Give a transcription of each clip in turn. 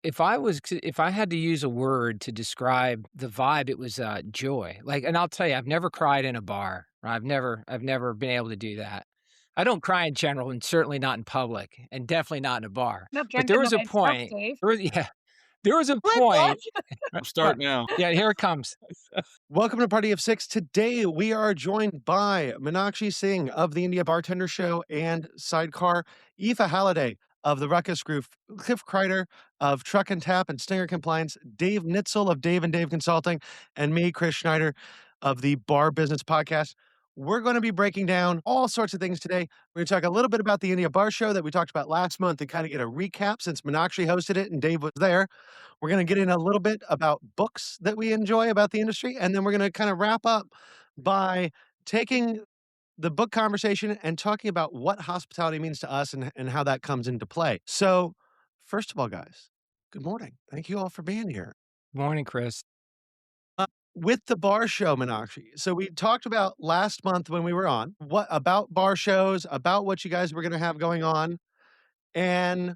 If I had to use a word to describe the vibe, it was, joy. Like, and I'll tell you, I've never cried in a bar. I've never been able to do that. I don't cry in general, and certainly not in public, and definitely not in a bar. No, But can't there was a deny stuff, point Dave. there was yeah, there was a My point God. Start now. yeah, here it comes. Welcome to Party of Six. Today we are joined by Meenakshi Singh of the India Bartender Show and Sidecar, Aoife Halliday of the Ruckus Group, Cliff Kreider of Truck and Tap and Stinger Compliance, Dave Nitzel of Dave and Dave Consulting, and me, Chris Schneider of the Bar Business Podcast. We're going to be breaking down all sorts of things today. We're going to talk a little bit about the India Bar Show that we talked about last month and kind of get a recap since Meenakshi hosted it and Dave was there. We're going to get in a little bit about books that we enjoy about the industry, and then we're going to kind of wrap up by taking the book conversation and talking about what hospitality means to us and how that comes into play. So, first of all, guys, good morning. Thank you all for being here. Morning, Chris. Uh, with the bar show, Meenakshi. So we talked about last month when we were on what about bar shows, about what you guys were going to have going on, and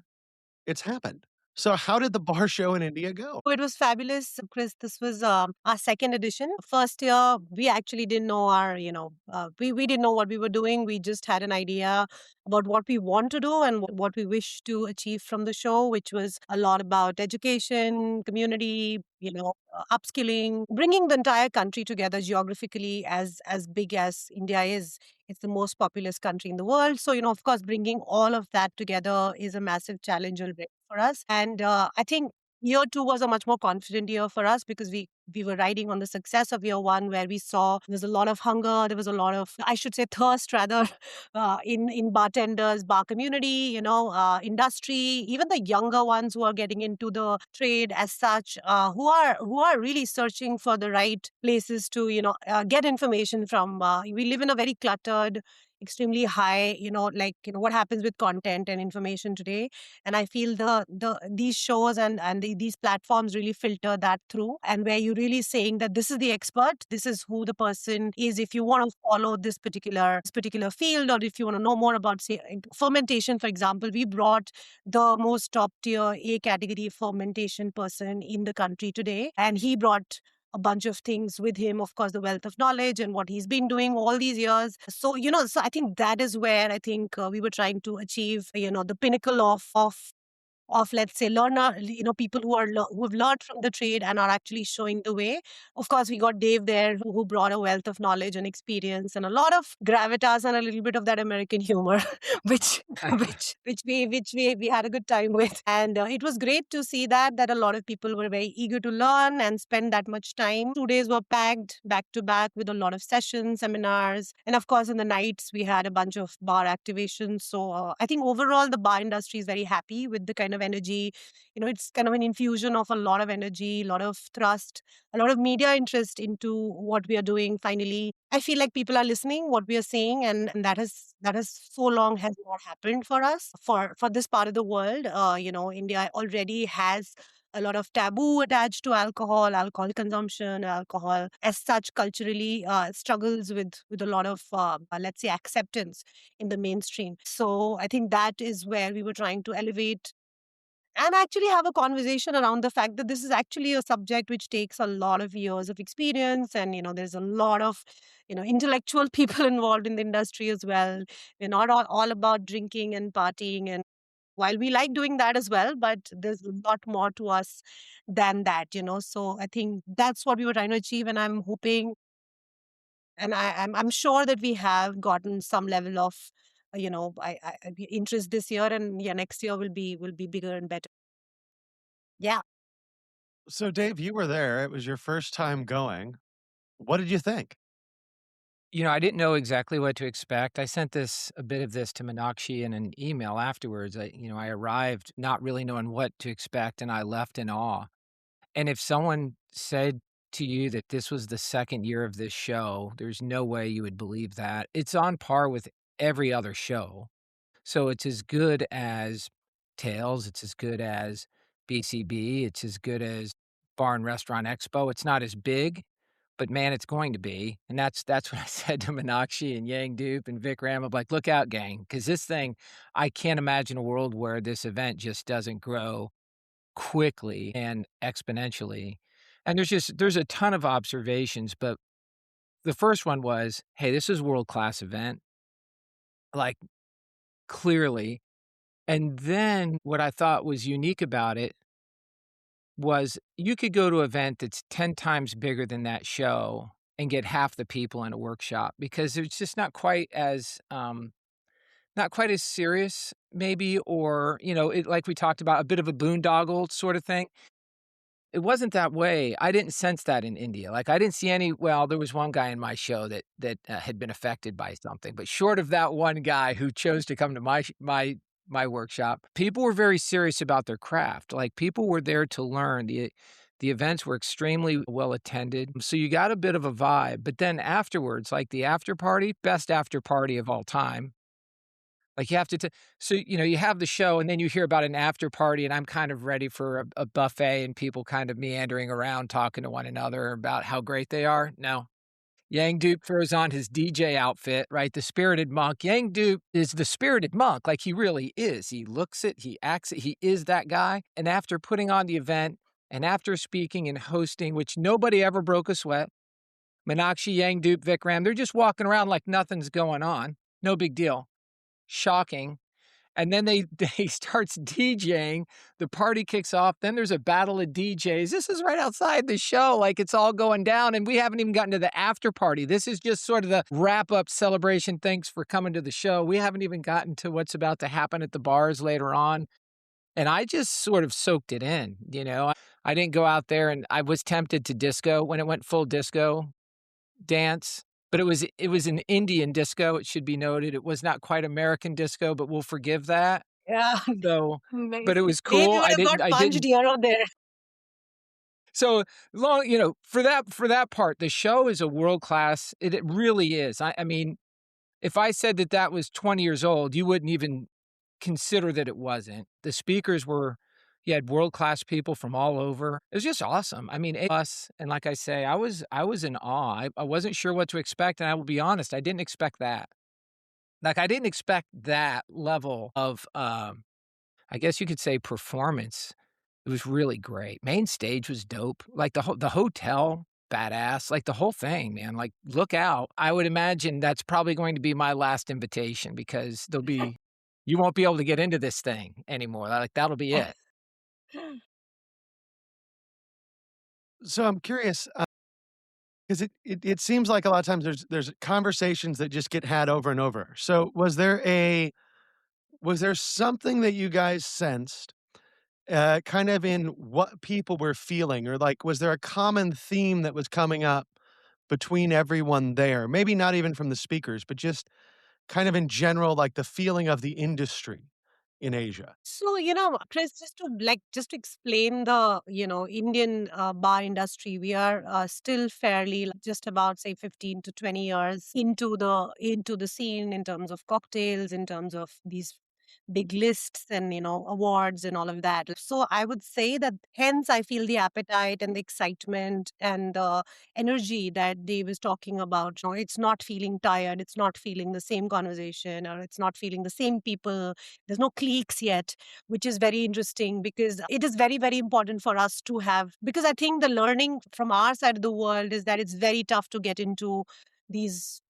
it's happened. So, how did the bar show in India go? It was fabulous, Chris. This was our second edition. First year, we actually didn't know we didn't know what we were doing. We just had an idea about what we want to do and what we wish to achieve from the show, which was a lot about education, community, upskilling, bringing the entire country together geographically as big as India is. It's the most populous country in the world. So, of course, bringing all of that together is a massive challenge already for us. And I think year two was a much more confident year for us because we were riding on the success of year one, where we saw there was a lot of hunger, there was a lot of, I should say, thirst rather, in bartenders, bar community, industry, even the younger ones who are getting into the trade as such, who are really searching for the right places to get information from. We live in a very cluttered, extremely high, what happens with content and information today. And I feel these shows and these platforms really filter that through, and where you're really saying that this is the expert, this is who the person is. If you want to follow this particular field, or if you want to know more about, say, fermentation, for example, we brought the most top tier A category fermentation person in the country today, and he brought a bunch of things with him, of course, the wealth of knowledge and what he's been doing all these years. So I think that is where I think we were trying to achieve, the pinnacle of let's say learner, people who have learned from the trade and are actually showing the way. Of course, we got Dave there, who brought a wealth of knowledge and experience and a lot of gravitas and a little bit of that American humor, which which we had a good time with. And it was great to see that a lot of people were very eager to learn and spend that much time. 2 days were packed back to back with a lot of sessions, seminars, and of course in the nights we had a bunch of bar activations. So I think overall the bar industry is very happy with the kind of energy. It's kind of an infusion of a lot of energy, a lot of thrust, a lot of media interest into what we are doing. Finally, I feel like people are listening what we are saying, and that has so long has not happened for us, for this part of the world. India already has a lot of taboo attached to alcohol consumption, alcohol as such culturally struggles with a lot of, let's say, acceptance in the mainstream. So I think that is where we were trying to elevate and actually have a conversation around the fact that this is actually a subject which takes a lot of years of experience, and there's a lot of intellectual people involved in the industry as well. We're not all about drinking and partying, and while we like doing that as well, but there's a lot more to us than that. So I think that's what we were trying to achieve, and I'm hoping, and I'm sure that we have gotten some level of interest this year, and yeah, next year will be bigger and better. Yeah. So, Dave, you were there. It was your first time going. What did you think? I didn't know exactly what to expect. I sent a bit of this to Meenakshi in an email afterwards. I arrived not really knowing what to expect, and I left in awe. And if someone said to you that this was the second year of this show, there's no way you would believe that. It's on par with every other show. So it's as good as Tales, it's as good as BCB, it's as good as Bar and Restaurant Expo. It's not as big, but man, it's going to be. And that's what I said to Meenakshi and Yang Dupe and Vic Ram. I'm like, look out, gang, because this thing, I can't imagine a world where this event just doesn't grow quickly and exponentially. And there's a ton of observations, but the first one was, "Hey, this is a world-class event," like, clearly. And then what I thought was unique about it was you could go to an event that's 10 times bigger than that show and get half the people in a workshop because it's just not quite as serious maybe, or, it like we talked about, a bit of a boondoggle sort of thing. It wasn't that way. I didn't sense that in India. Like, I didn't see any. Well, there was one guy in my show that had been affected by something, but short of that one guy who chose to come to my workshop, people were very serious about their craft. Like, people were there to learn. The events were extremely well attended, so you got a bit of a vibe. But then afterwards, like the after party, best after party of all time. Like, you have to so, you have the show, and then you hear about an after party, and I'm kind of ready for a buffet and people kind of meandering around talking to one another about how great they are. No. Yang Duke throws on his DJ outfit, right? The spirited monk. Yang Duke is the spirited monk, like, he really is. He looks it, he acts it, he is that guy. And after putting on the event, and after speaking and hosting, which nobody ever broke a sweat, Meenakshi, Yang Duke, Vikram, they're just walking around like nothing's going on. No big deal. Shocking. And then he starts DJing, the party kicks off, then there's a battle of DJs. This is right outside the show, like, it's all going down, and we haven't even gotten to the after party. This is just sort of the wrap-up celebration, thanks for coming to the show. We haven't even gotten to what's about to happen at the bars later on, and I just sort of soaked it in, you know? I didn't go out there, and I was tempted to disco when it went full disco dance, but it was an Indian disco, it should be noted. It was not quite American disco, but we'll forgive that. Yeah. So but it Amazing. was Maybe cool. would have got I punched didn't here or there. so long, for that part, the show is a world class. It really is. I mean, if I said that that was 20 years old, you wouldn't even consider that it wasn't. The speakers were you had world class people from all over. It was just awesome. I mean, us, and like I say, I was in awe. I wasn't sure what to expect, and I will be honest, I didn't expect that. Like, I didn't expect that level of, I guess you could say, performance. It was really great. Main stage was dope. Like, the hotel, badass. Like, the whole thing, man. Like, look out. I would imagine that's probably going to be my last invitation because you won't be able to get into this thing anymore. Like, that'll be it. So I'm curious, 'cause it seems like a lot of times there's conversations that just get had over and over. So was there something that you guys sensed, kind of in what people were feeling, or, like, was there a common theme that was coming up between everyone there? Maybe not even from the speakers, but just kind of in general, like, the feeling of the industry in Asia. So, Chris, just to explain the, Indian bar industry, we are still fairly just about say 15 to 20 years into the scene in terms of cocktails, in terms of these big lists and awards and all of that. So I would say that hence I feel the appetite and the excitement and the energy that Dave is talking about. It's not feeling tired, it's not feeling the same conversation, or it's not feeling the same people. There's no cliques yet, which is very interesting because it is very, very important for us to have. Because I think the learning from our side of the world is that it's very tough to get into these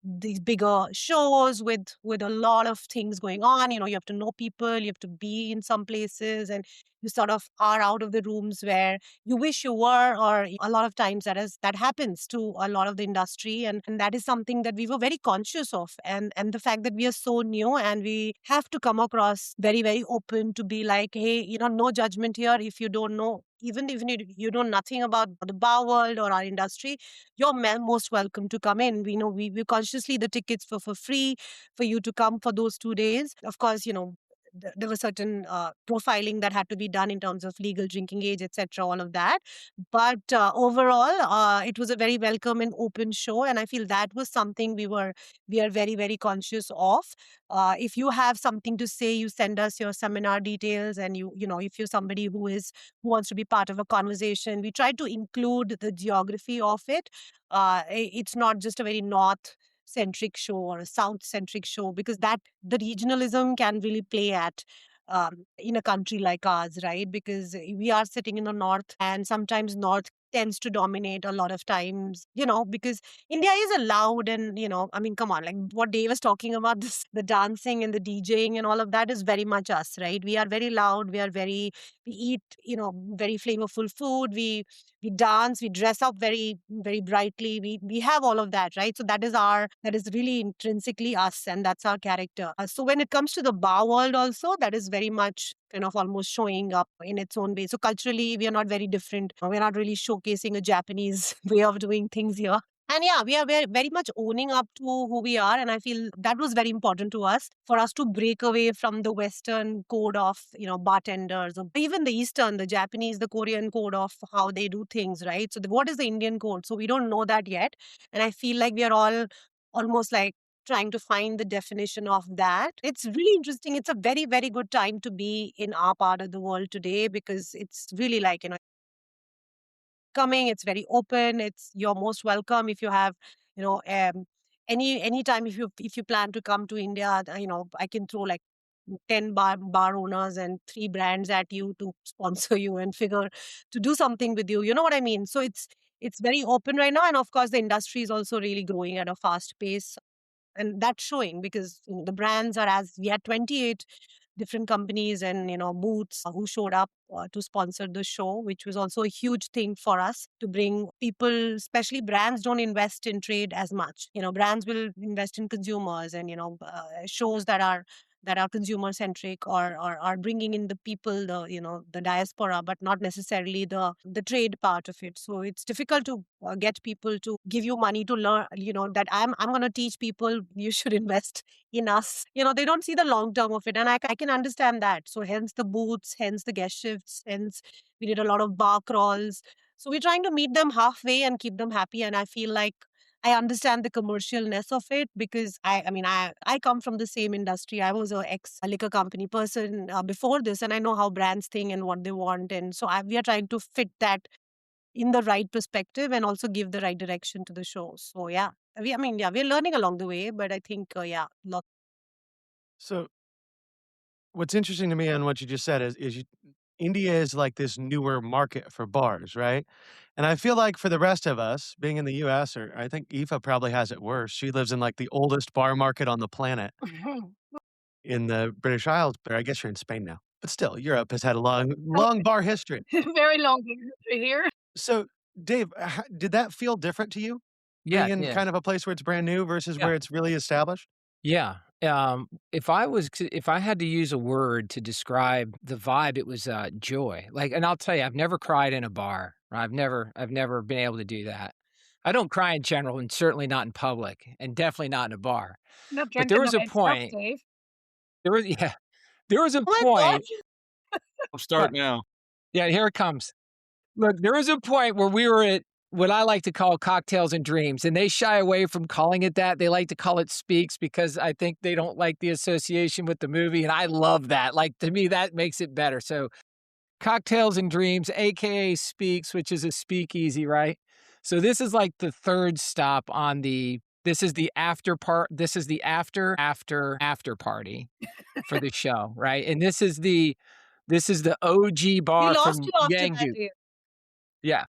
bigger shows with a lot of things going on. You have to know people, you have to be in some places, and you sort of are out of the rooms where you wish you were. Or a lot of times that happens to a lot of the industry, and that is something that we were very conscious of. And the fact that we are so new, and we have to come across very, very open to be like, hey, no judgment here. If you don't know, even if you know nothing about the bar world or our industry, you're most welcome to come in. We know we consciously the tickets for free for you to come for those 2 days. Of course, there was certain profiling that had to be done in terms of legal drinking age, etc., all of that. But overall, it was a very welcome and open show, and I feel that was something we are very, very conscious of. If you have something to say, you send us your seminar details, and if you're somebody who wants to be part of a conversation, we try to include the geography of it. It's not just a very north centric show or a south centric show, because that the regionalism can really play at in a country like ours, right? Because we are sitting in the north, and sometimes north tends to dominate a lot of times, because India is a loud and, I mean, come on, like what Dave was talking about, this, the dancing and the DJing and all of that is very much us, right? We are very loud. We eat, very flavorful food. We dance, we dress up very, very brightly. We have all of that, right? So that is really intrinsically us, and that's our character. So when it comes to the bar world also, that is very much kind of almost showing up in its own way. So culturally, we are not very different. We're not really showcasing a Japanese way of doing things here. And yeah, we are very much owning up to who we are. And I feel that was very important to us, for us to break away from the Western code of, bartenders, or even the Eastern, the Japanese, the Korean code of how they do things, right? So what is the Indian code? So we don't know that yet. And I feel like we are all almost like trying to find the definition of that. It's really interesting. It's a very, very good time to be in our part of the world today, because it's really like, coming, it's very open, it's you're most welcome. If you have, you know any time, if you plan to come to India, I can throw like 10 bar owners and 3 brands at you to sponsor you and figure to do something with you, you know what I mean? So it's very open right now, and of course the industry is also really growing at a fast pace, and that's showing because the brands are, as we had 28 different companies and booths who showed up to sponsor the show, which was also a huge thing for us to bring people. Especially brands don't invest in trade as much. Brands will invest in consumers, and shows that are consumer centric, or are bringing in the people, the diaspora, but not necessarily the trade part of it. So it's difficult to get people to give you money to learn, that I'm going to teach people, you should invest in us. They don't see the long term of it, and I can understand that. So hence the booths, hence the guest shifts, hence we did a lot of bar crawls. So we're trying to meet them halfway and keep them happy, and I feel like I understand the commercialness of it, because I come from the same industry. I was a ex liquor company person before this, and I know how brands think and what they want, and so we are trying to fit that in the right perspective and also give the right direction to the show. So yeah, we're learning along the way, but I think lots. So what's interesting to me on what you just said is India is like this newer market for bars, right? And I feel like for the rest of us, being in the US, or I think Aoife probably has it worse. She lives in like the oldest bar market on the planet in the British Isles, but I guess you're in Spain now. But still, Europe has had a long bar history. Very long history here. So, Dave, did that feel different to you? Yeah, Being it in did. kind of a place where it's brand new versus Yeah. where it's really established? Yeah. If I had to use a word to describe the vibe, it was, joy. Like, and I'll tell you, I've never cried in a bar. I've never been able to do that. I don't cry in general, and certainly not in public, and definitely not in a bar. Not But drunk there in the was a right stuff, point Dave. there was yeah, there was a Oh my God. point I'll start now. Yeah, here it comes. Look, there was a point where we were at what I like to call cocktails and dreams, and they shy away from calling it that. They like to call it Speaks because I think they don't like the association with the movie, and I love that. Like, to me, that makes it better. So, cocktails and dreams, aka Speaks, which is a speakeasy, right? So this is like the third stop on the this is the after part. This is the after party for the show, right? And this is the OG We bar lost you from after that, Yangdu. Dave. Yeah.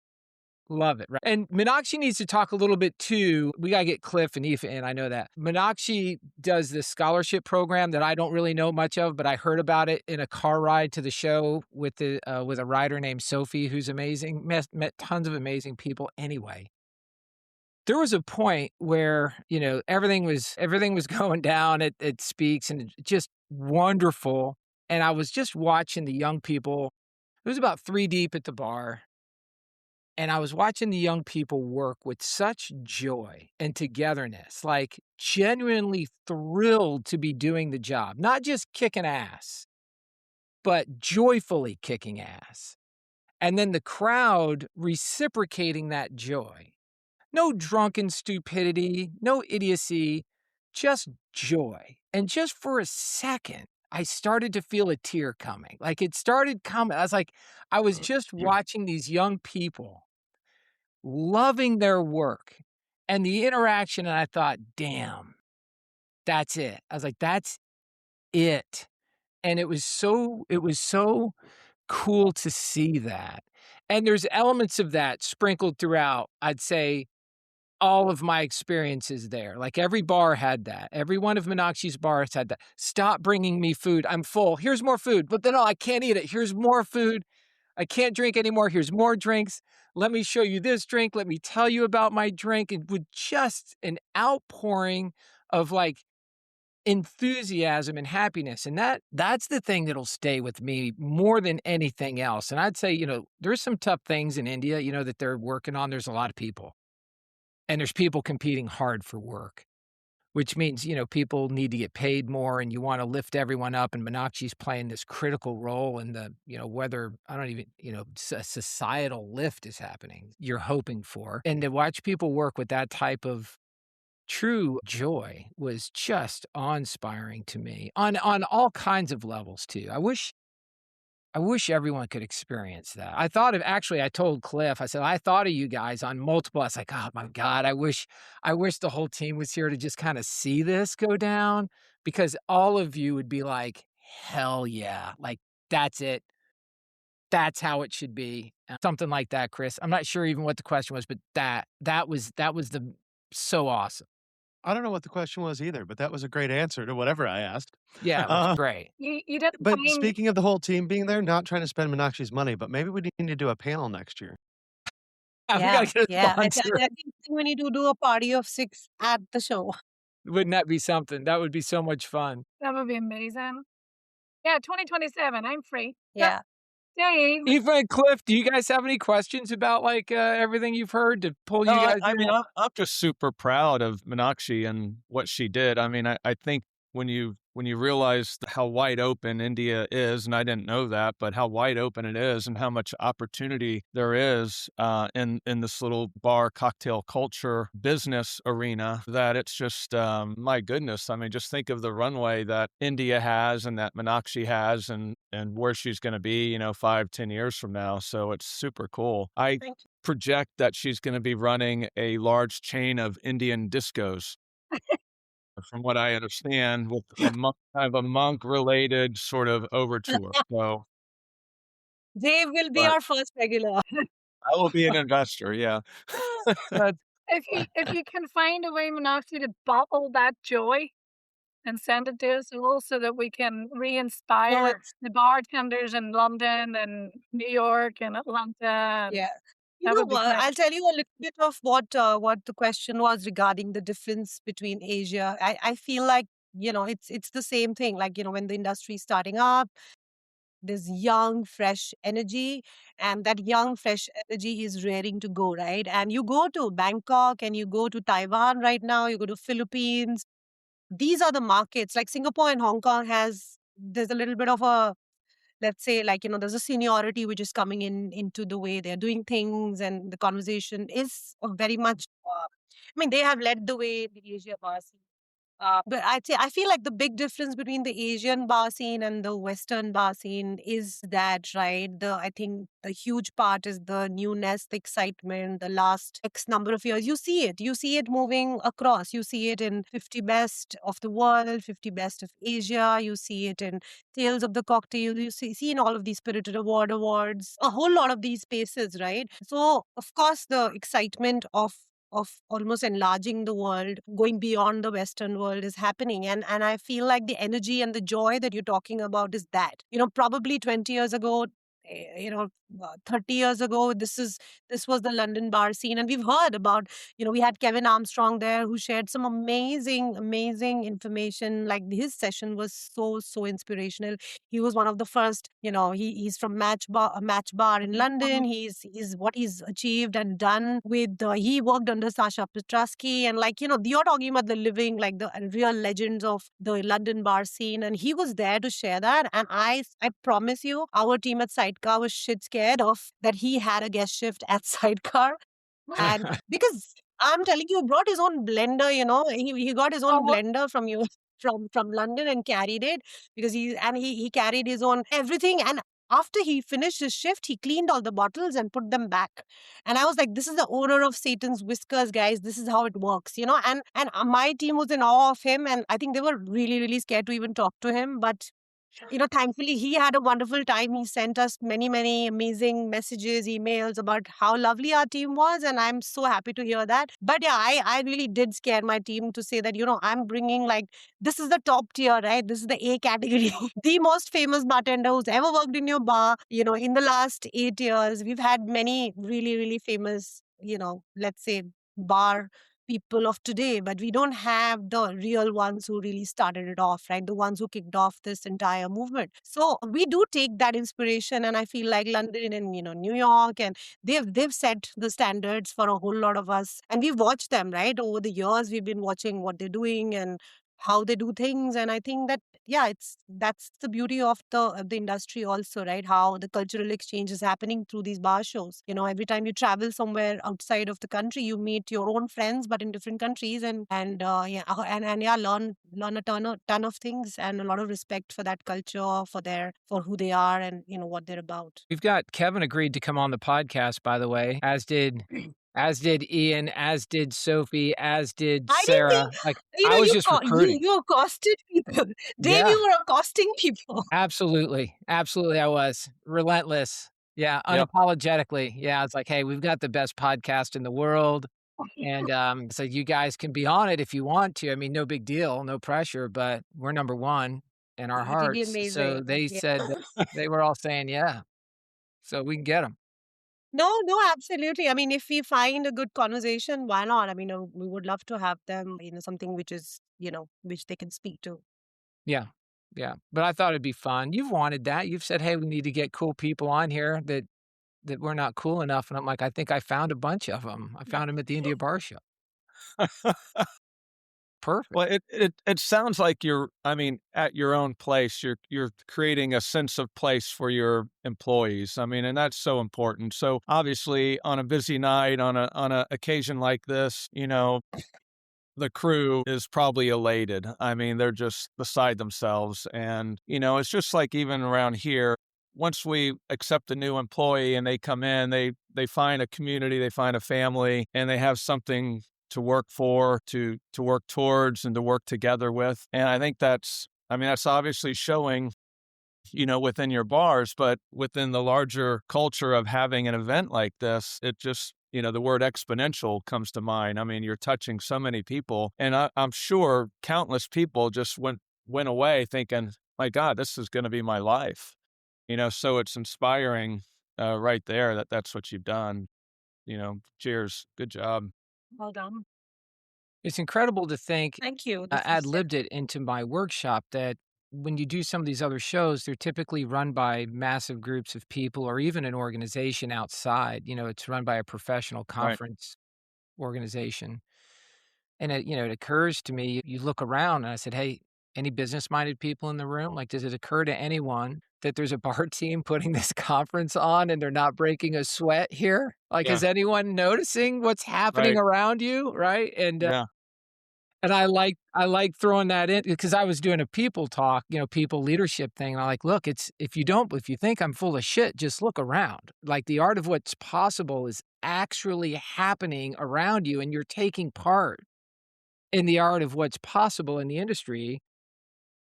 Love it, right? And Meenakshi needs to talk a little bit too. We gotta get Cliff and Aoife in, I know that. Meenakshi does this scholarship program that I don't really know much of, but I heard about it in a car ride to the show with a writer named Sophie, who's amazing. Met tons of amazing people. Anyway, there was a point where everything was going down at Speaks, and just wonderful. And I was just watching the young people. It was about 3 deep at the bar, and I was watching the young people work with such joy and togetherness, like genuinely thrilled to be doing the job, not just kicking ass, but joyfully kicking ass. And then the crowd reciprocating that joy. No drunken stupidity, no idiocy, just joy. And just for a second, I started to feel a tear coming. Like, it started coming. I was just watching these young people loving their work and the interaction, and I thought, "Damn, that's it." I was like, "That's it." and it was so cool to see that. And there's elements of that sprinkled throughout, I'd say, all of my experiences there. Like, every bar had that. Every one of Meenakshi's bars had that. "Stop bringing me food. I'm full. Here's more food." "But then, oh, I can't eat it. Here's more food. I can't drink anymore. Here's more drinks. Let me show you this drink. Let me tell you about my drink." And with just an outpouring of, like, enthusiasm and happiness, and that's the thing that'll stay with me more than anything else. And I'd say, there's some tough things in India, that they're working on. There's a lot of people, and there's people competing hard for work, which means, people need to get paid more, and you wanna lift everyone up, and Meenakshi's playing this critical role in the, whether I don't even, societal lift is happening, you're hoping for. And to watch people work with that type of true joy was just awe-inspiring to me on all kinds of levels too. I wish everyone could experience that. I told Cliff, I said, "I thought of you guys on multiple." I was like, "Oh my god, I wish the whole team was here to just kinda see this go down," because all of you would be like, "Hell yeah, like, that's it. That's how it should be." Something like that, Chris. I'm not sure even what the question was, but that was the so awesome. I don't know what the question was either, but that was a great answer to whatever I asked. Yeah, it was Uh, great. You didn't but find speaking of the whole team being there, not trying to spend Meenakshi's money, but maybe we need to do a panel next year. We Yeah, gotta get a yeah. sponsor. I think we need to do a party of 6 at the show. Wouldn't that be something? That would be so much fun. that would be amazing. Yeah, 2027, I'm free. Yep, Yeah. Dave, Eva and Cliff, do you guys have any questions about, like, everything you've heard to pull No, you I guys I mean, in? I'm just super proud of Meenakshi and what she did. I mean, I think when you realize how wide open India is, and I didn't know that, but how wide open it is and how much opportunity there is, in this little bar cocktail culture business arena, that it's just, my goodness. I mean, just think of the runway that India has and that Meenakshi has and where she's gonna be, 5, 10 years from now. So it's super cool. I Thank you. project that she's gonna be running a large chain of Indian discos, from what I understand, with a monk kind of a monk-related sort of overture. So Dave will be but our first regular. I will be an investor, yeah. That's if you can find a way, Meenakshi, to bottle that joy and send it to us all so that we can No, re-inspire it's the bartenders in London and New York and Atlanta, and yeah. that would be great. I'll tell you a little bit of what the question was regarding the difference between Asia. I feel like, it's the same thing. Like, when the industry is starting up, there's young, fresh energy, and that young, fresh energy is raring to go, right? And you go to Bangkok and you go to Taiwan right now, you go to Philippines. These are the markets. Like Singapore and Hong Kong there's a little bit of a, let's say, like, there's a seniority which is coming into the way they're doing things, and the conversation is very much I mean, they have led the way in the Asia Pacific. But I feel like the big difference between the Asian bar scene and the Western bar scene is that, right? I think the huge part is the newness, the excitement, the last X number of years. You see it. You see it moving across. You see it in 50 Best of the World, 50 Best of Asia. You see it in Tales of the Cocktail. You see in all of these Spirited Award awards, a whole lot of these spaces, right? So, of course, the excitement of almost enlarging the world, going beyond the Western world is happening. And I feel like the energy and the joy that you're talking about is that. Probably 20 years ago, 30 years ago, this was the London bar scene. And we've heard about, we had Kevin Armstrong there who shared some amazing, amazing information. Like, his session was so, so inspirational. He was one of the first, he's from Match Bar in London. He's what he's achieved and done with, he worked under Sasha Petrusky. And, like, you're talking about the living, like, the real legends of the London bar scene. And he was there to share that. And I promise you, our team at Sidecar was shit scared of that he had a guest shift at Sidecar. And because I'm telling you, he brought his own blender, he got his own Oh, blender from you from London and carried it, because he carried his own everything. And after he finished his shift, he cleaned all the bottles and put them back. And I was like, this is the owner of Satan's whiskers, guys. This is how it works, and my team was in awe of him. And I think they were really, really scared to even talk to him. But Thankfully, he had a wonderful time. He sent us many, many amazing messages, emails about how lovely our team was. And I'm so happy to hear that. But yeah, I really did scare my team to say that, I'm bringing like, this is the top tier, right? This is the A category. The most famous bartender who's ever worked in your bar. In the last 8 years, we've had many really, really famous, let's say bar people of today, but we don't have the real ones who really started it off, right? The ones who kicked off this entire movement. So we do take that inspiration, and I feel like London and New York, and they've set the standards for a whole lot of us, and we've watched them, right? Over the years, we've been watching what they're doing and how they do things, and I think that yeah, that's the beauty of the industry also, right? How the cultural exchange is happening through these bar shows. Every time you travel somewhere outside of the country, you meet your own friends, but in different countries, and yeah, learn a ton of things, and a lot of respect for that culture, for who they are, and what they're about. We've got Kevin agreed to come on the podcast, by the way, as did Ian, as did Sophie, as did I didn't think, Sarah. Like, I was you just recruiting. you accosted people. Dave, Yeah, you were accosting people. absolutely. Absolutely, I was. Relentless. Yeah, Yep. unapologetically. Yeah, it's like, "Hey, we've got the best podcast in the world, and, so you guys can be on it if you want to. I mean, no big deal, no pressure, but we're number 1 in our It'll be hearts." So amazing. they Yeah. said that they were all saying, "Yeah." So we can get them. No, no, absolutely. I mean, if we find a good conversation, why not? I mean, we would love to have them, something which is, which they can speak to. Yeah. Yeah. But I thought it'd be fun. You've wanted that. You've said, "Hey, we need to get cool people on here that we're not cool enough." And I'm like, "I think I found a bunch of them. I found them at the India Bar Show." Perfect. Well, it sounds like you're, I mean, at your own place, you're creating a sense of place for your employees. I mean, and that's so important. So obviously, on a busy night, on a occasion like this, the crew is probably elated. I mean, they're just beside themselves. And, it's just like even around here, once we accept a new employee and they come in, they find a community, they find a family, and they have something to work for, to work towards and to work together with. And I think that's obviously showing, within your bars, but within the larger culture of having an event like this, it just, the word exponential comes to mind. I mean, you're touching so many people, and I'm sure countless people just went away thinking, my God, this is going to be my life. So it's inspiring right there that's what you've done. Cheers. Good job. Well done. It's incredible to think Thank you. I This is ad-libbed it into my workshop that when you do some of these other shows, they're typically run by massive groups of people or even an organization outside. It's run by a professional Right. conference organization. And it occurs to me, you look around and I said, "Hey, any business-minded people in the room? Like, does it occur to anyone that there's a bar team putting this conference on and they're not breaking a sweat here? Like, Yeah. is anyone noticing what's happening Right. around you?" Right? Yeah. And I like throwing that in because I was doing a people talk, people leadership thing. And I'm like, "Look, if you think I'm full of shit, just look around. Like, the art of what's possible is actually happening around you, and you're taking part in the art of what's possible in the industry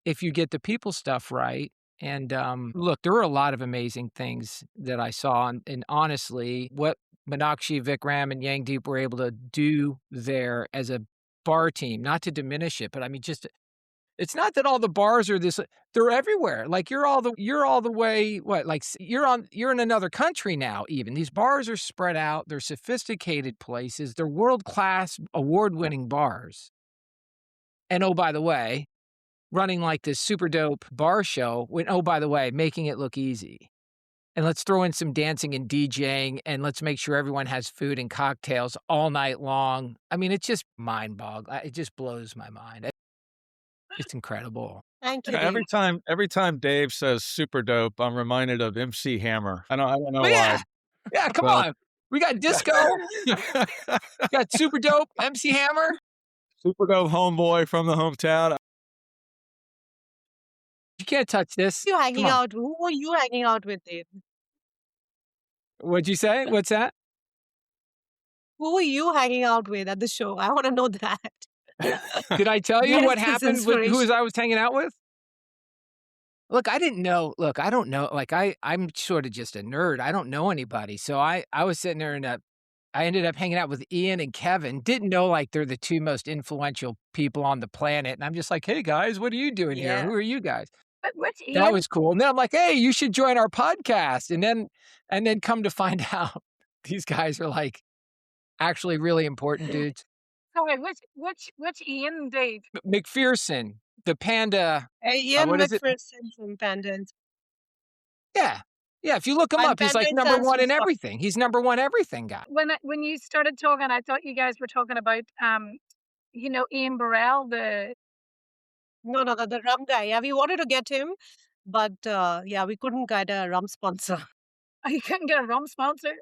if you get the people stuff right." And look, there were a lot of amazing things that I saw, and honestly, what Meenakshi, Vikram, and Yangdeep were able to do there as a bar team, not to diminish it, but I mean, just it's not that all the bars are this, they're everywhere. Like, you're all the way, what, like, you're in another country now even. These bars are spread out, they're sophisticated places, they're world-class, award-winning bars. And, oh, by the way, running like this super dope bar show when, oh, by the way, making it look easy. And let's throw in some dancing and DJing, and let's make sure everyone has food and cocktails all night long. I mean, it's just mind-boggling. It just blows my mind. It's incredible. Thank you, Yeah, Dave. every time Dave says super dope, I'm reminded of MC Hammer. I don't know But why, yeah, yeah, come but on. We got disco, got super dope, MC Hammer. super dope homeboy from the hometown. You can't touch this. You Come hanging on. out? Who were you hanging out with, Dave? What'd you say? What's that? Who were you hanging out with at the show? I want to know that. Did I tell you Yes, what this happened with who inspiration. I was hanging out with? Look, I didn't know look, I don't know, like, I'm sorta just a nerd, I don't know anybody, so I was sitting there and, I ended up hanging out with Ian and Kevin, didn't know, like, they're the 2 most influential people on the planet, and I'm just like, "Hey, guys, what are you doing here? Yeah. Who are you guys?" But which That Ian? was cool, and then I'm like, "Hey, you should join our podcast," and then come to find out these guys are, like, actually really important dudes. Sorry, which Ian, Dave? McPherson, the panda, Ian what is it? McPherson from Pandas. Yeah. Yeah, if you look him And up, he's, like, Pandan number stands 1 for in Scott. everything. He's number 1 everything guy. When you started talking, I thought you guys were talking about, Ian Burrell, the No, no, the rum guy. Yeah, we wanted to get him, but yeah, we couldn't get a rum sponsor. you couldn't get a rum sponsor?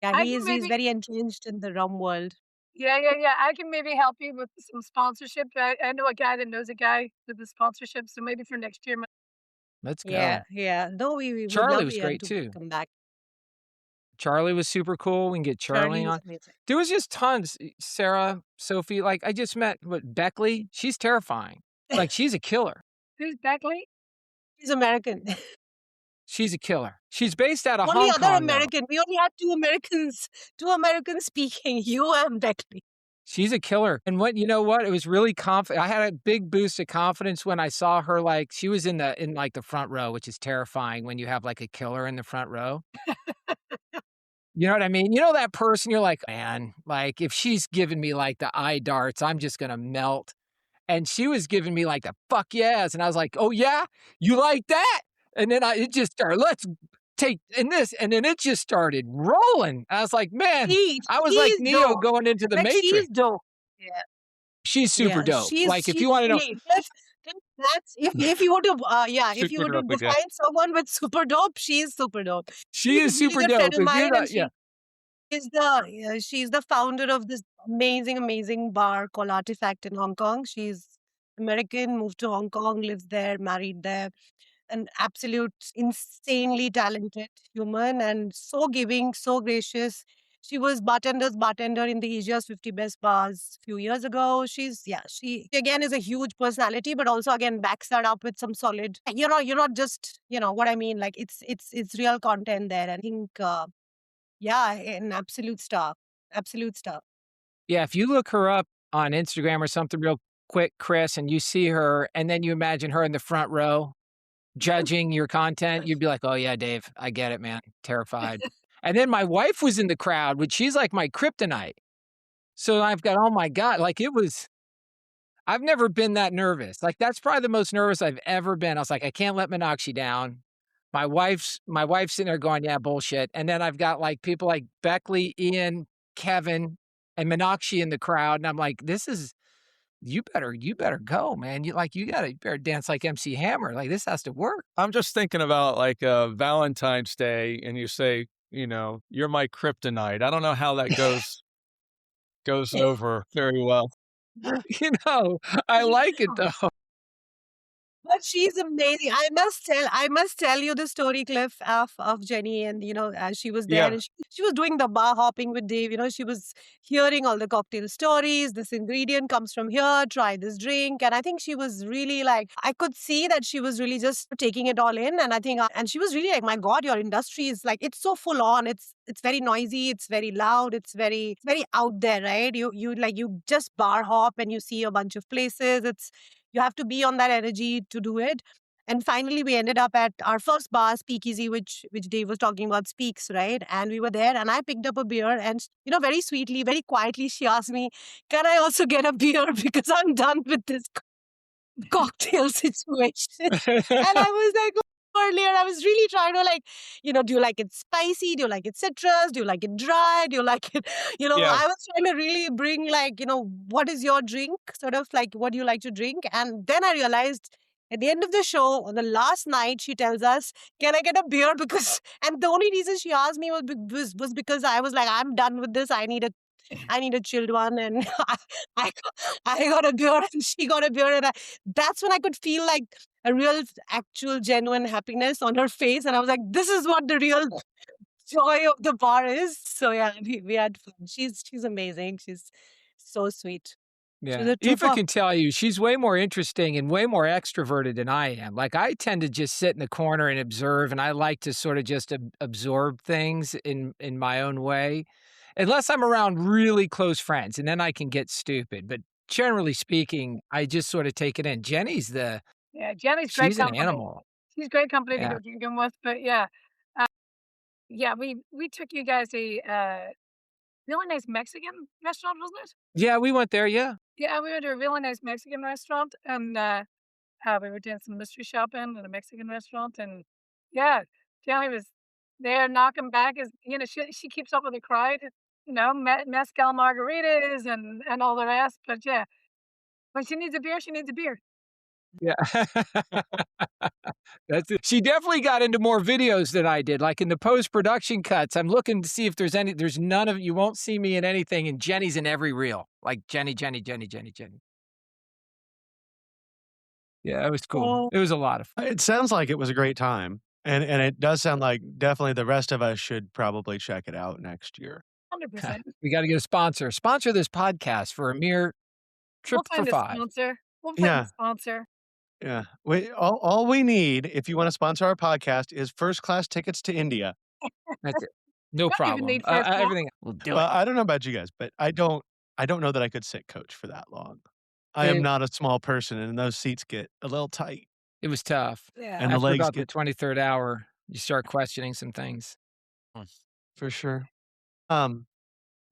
Yeah, I can he's maybe very entrenched in the rum world. yeah, yeah, yeah, I can maybe help you with some sponsorship. I know a guy that knows a guy with the sponsorship, so maybe for next year. Let's Yeah, go. yeah. No, we would Charlie love was Ian great to too. come back. Charlie was super cool. We can get Charlie Charlie was on. amazing. There was just tons. Sarah, Sophie, like I just met Beckley. She's terrifying. Like she's a killer. Who's Beckley? He's American. She's a killer. She's based out of Only Hong other Kong though. American. We only had two Americans speaking. You and Beckley. She's a killer. And what you know what? It was really confident. I had a big boost of confidence when I saw her like she was in like the front row, which is terrifying when you have like a killer in the front row. You know what I mean? You know that person you're like, "Man, like if she's giving me like the eye darts, I'm just gonna melt." And she was giving me like the "fuck yes," and I was like, "Oh yeah? You like that?" And then it just started, "Let's take in this," and then it just started rolling. I was like, "Man," I was like She's Neo dope. going into the Like she's Matrix. dope. Yeah. She's super Yeah, dope. Like, if you she's wanna know really that's if you were to yeah, if you Super were to dope again. find someone with super dope, she's super dope. she She's a is really super good friend dope. of If you're mine, and not yeah. she's the founder of this amazing bar called Artifact in Hong Kong. She's American, moved to Hong Kong, lives there, married there. An absolute insanely talented human and so giving, so gracious. She was bartender in the Asia's 50 best bars a few years ago. She again is a huge personality, but also again backs that up with some solid. You're not just what I mean. Like it's real content there. And I think yeah, an absolute star. Yeah, if you look her up on Instagram or something real quick, Chris, and you see her, and then you imagine her in the front row judging your content, you'd be like, "Oh, yeah, Dave, I get it, man. Terrified." And then my wife was in the crowd, which she's like my kryptonite. So I've got oh my god, like, it was I've never been that nervous. Like, that's probably the most nervous I've ever been. I was like, "I can't let Meenakshi down." My wife's sitting there going, "Yeah, bullshit." And then I've got, like, people like Beckley, Ian, Kevin, and Meenakshi in the crowd, and I'm like, "This is you better go, man. You better dance like MC Hammer. Like, this has to work." I'm just thinking about like Valentine's Day, and you say, "You're my kryptonite." I don't know how that goes over very well. You know, I like it though. But she's amazing. I must tell you the story, Cliff, of Jenny. And as she was there, Yeah, and she was doing the bar hopping with Dave. She was hearing all the cocktail stories. This ingredient comes from here. Try this drink. And I think she was really like, I could see that she was really just taking it all in. And I think, and she was really like, my God, your industry is like, it's so full on. It's very noisy. It's very loud. It's very out there, right? You just bar hop and you see a bunch of places. You have to be on that energy to do it. And finally, we ended up at our first bar, Speakeasy, which Dave was talking about, Speaks, right? And we were there, and I picked up a beer, and very sweetly, very quietly, she asked me, "Can I also get a beer because I'm done with this cocktail situation?" And I was like, earlier, I was really trying to like, do you like it spicy? Do you like it citrus? Do you like it dry? Do you like it, yeah. I was trying to really bring like, what is your drink? Sort of like, what do you like to drink? And then I realized at the end of the show, on the last night, she tells us, "Can I get a beer?" Because, and the only reason she asked me was because I was like, I'm done with this. I need a chilled one, and I, I got a beer, and she got a beer, and that's when I could feel like a real, actual, genuine happiness on her face, and I was like, "This is what the real joy of the bar is." So yeah, we had fun. She's amazing. She's so sweet. So Yeah. the two Aoife pop. can tell you she's way more interesting and way more extroverted than I am. Like, I tend to just sit in the corner and observe, and I like to sort of just absorb things in my own way, unless I'm around really close friends, and then I can get stupid. But generally speaking, I just sort of take it in. Jenny's the Yeah, Jenny's great she's an company. animal. She's great company to Yeah. go drinking with, but yeah. Yeah, we took you guys to a really nice Mexican restaurant, wasn't it? Yeah, we went there, yeah. Yeah, we went to a really nice Mexican restaurant, and, we were doing some mystery shopping at a Mexican restaurant, and yeah, Kelly was there knocking back as she keeps up with the crowd, mezcal margaritas and all the rest, but yeah, when she needs a beer, she needs a beer. Yeah. That's it. She definitely got into more videos than I did, like, in the post-production cuts, I'm looking to see if there's none of you won't see me in anything, and Jenny's in every reel, like, Jenny, Jenny, Jenny, Jenny, Jenny. Yeah, it was cool. Oh, It was a lot of It sounds like it was a great time, and it does sound like definitely the rest of us should probably check it out next year. fun. 100%. We gotta get a sponsor. Sponsor this podcast for a mere We'll trip for find a 5. sponsor. We'll find a Yeah, sponsor. yeah. All we need if you wanna sponsor our podcast is first class tickets to India. That's it. No Don't even problem. need first class. Everything we'll do it. Well, I don't know about you guys, but I don't know that I could sit coach for that long. I am It not a small person, and those seats get a little tight, it was tough. Yeah. and the After legs about the get 23rd hour, you start questioning some things. for sure. Um,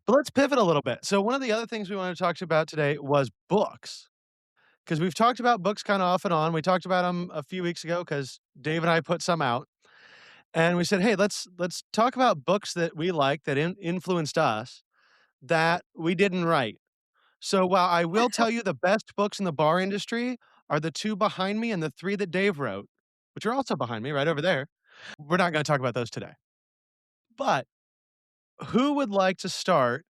but let's pivot a little bit. So one of the other things we wanted to talk to you about today was books, because 'cause we've talked about books kinda off and on. We talked about them a few weeks ago because Dave and I put some out, and we said, "Hey, let's talk about books that we like that influenced us that we didn't write." So while I will tell you the best books in the bar industry are the 2 behind me and the 3 that Dave wrote, which are also behind me right over there, we're not gonna talk about those today. But who would like to start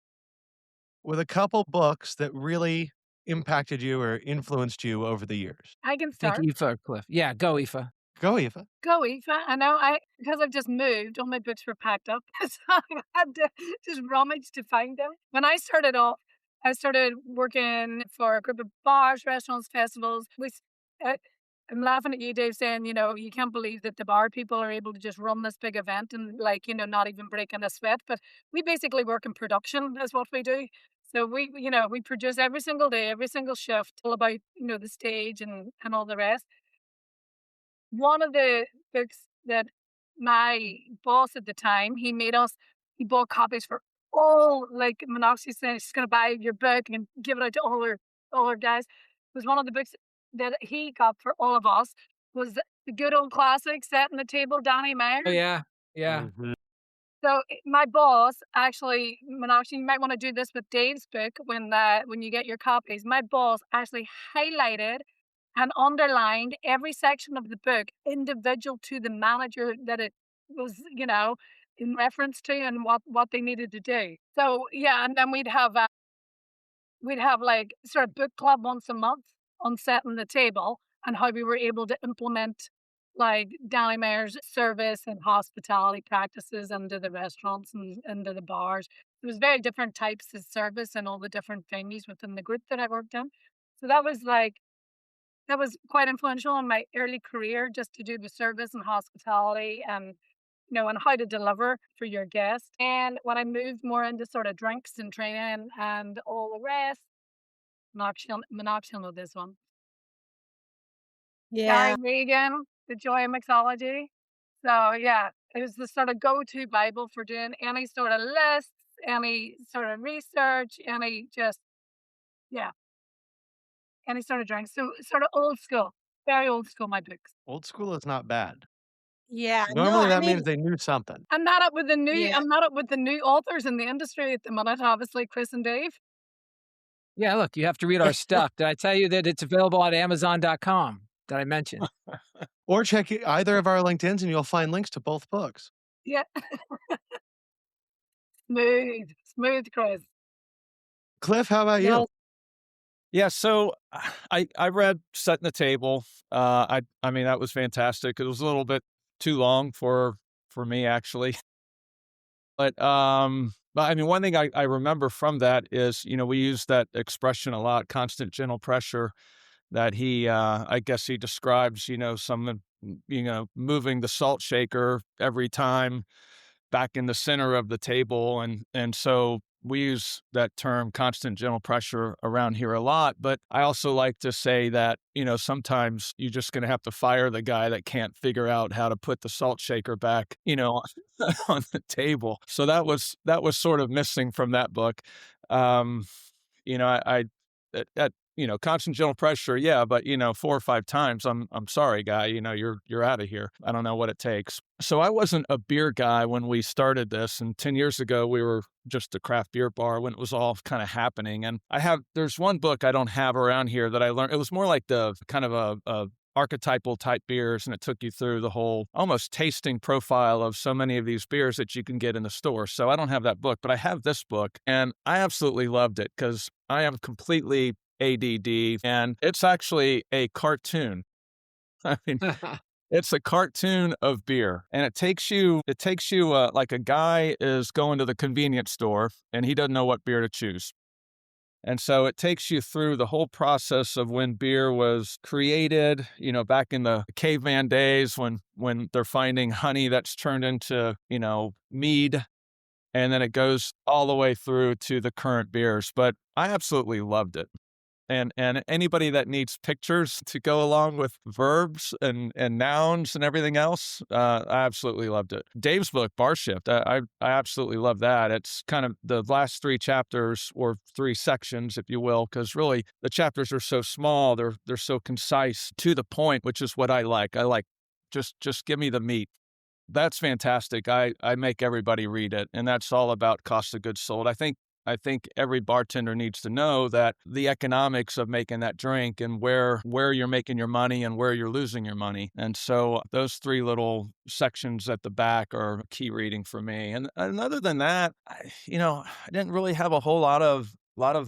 with a couple books that really impacted you or influenced you over the years? I can Think start. Aoife or Cliff. Yeah, go Aoife. Go, Eva. Go, Aoife. I know because I've just moved, all my books were packed up, so I had to just rummage to find them. When I started off, I started working for a group of bars, restaurants, festivals. Uh, I'm laughing at you, Dave, saying, you can't believe that the bar people are able to just run this big event and, like, not even breaking a sweat. But we basically work in production, is what we do. So we produce every single day, every single shift, all about, the stage and all the rest. One of the books that my boss at the time, he bought copies for all, like, Monoxy said, she's gonna buy your book and give it out to all her guys. It was one of the books that he got for all of us was the good old classic, Setting the Table, Danny Meyer. Oh, yeah. Yeah. Mhm. So, my boss actually, Meenakshi, you might wanna do this with Dave's book when you get your copies. My boss actually highlighted and underlined every section of the book individual to the manager that it was, in reference to and what they needed to do. So, yeah, and then we'd have like sort of book club once a month on setting the table and how we were able to implement like Danny Mayer's service and hospitality practices into the restaurants and into the bars. There was very different types of service and all the different venues within the group that I worked in. So that was quite influential in my early career just to do the service and hospitality and and how to deliver for your guests. And when I moved more into sort of drinks and training and all the rest, Monoxial know this one. Gary yeah. Regan, The Joy of Mixology. So yeah, it was the sort of go-to Bible for doing any sort of lists, any sort of research, yeah, any sort of drink. So sort of old school, very old school, my books. Old school is not bad. Yeah. No, Normally, I that means mean, they knew something. yeah. I'm not up with the new authors in the industry at the minute, obviously, Chris and Dave. Yeah, look, you have to read our stuff. Did I tell you that it's available at Amazon.com? Did I mention? Or check either of our LinkedIns, and you'll find links to both books. Yeah, smooth, smooth, Chris. Cliff, how about you? No. Yeah, so I read Setting the Table. I mean, that was fantastic. It was a little bit too long for me, actually. But, But I mean, one thing I remember from that is, we use that expression a lot, constant gentle pressure, that I guess he describes, moving the salt shaker every time back in the center of the table. And so we use that term constant gentle pressure around here a lot. But I also like to say that, sometimes you're just going to have to fire the guy that can't figure out how to put the salt shaker back, on the table. So that was sort of missing from that book. Um, I at constant gentle pressure, yeah, but 4 or 5 times, I'm sorry, guy, you're out of here. I don't know what it takes. So I wasn't a beer guy when we started this, and 10 years ago we were just a craft beer bar when it was all kind of happening. And there's one book I don't have around here that I learned. It was more like the kind of a archetypal type beers, and it took you through the whole almost tasting profile of so many of these beers that you can get in the store. So I don't have that book, but I have this book, and I absolutely loved it because I am completely ADD, and it's actually a cartoon. I mean, it's a cartoon of beer, and it takes you like a guy is going to the convenience store and he doesn't know what beer to choose. And so it takes you through the whole process of when beer was created, back in the caveman days when they're finding honey that's turned into, mead. And then it goes all the way through to the current beers. But I absolutely loved it. And anybody that needs pictures to go along with verbs and nouns and everything else, I absolutely loved it. Dave's book, Bar Shift, I absolutely love that. It's kind of the last 3 chapters or 3 sections, if you will, because really the chapters are so small, they're so concise, to the point, which is what I like. I like just give me the meat. That's fantastic. I make everybody read it, and that's all about cost of goods sold. I think every bartender needs to know that the economics of making that drink and where you're making your money and where you're losing your money. And so those 3 little sections at the back are key reading for me. And other than that, I didn't really have a whole lot of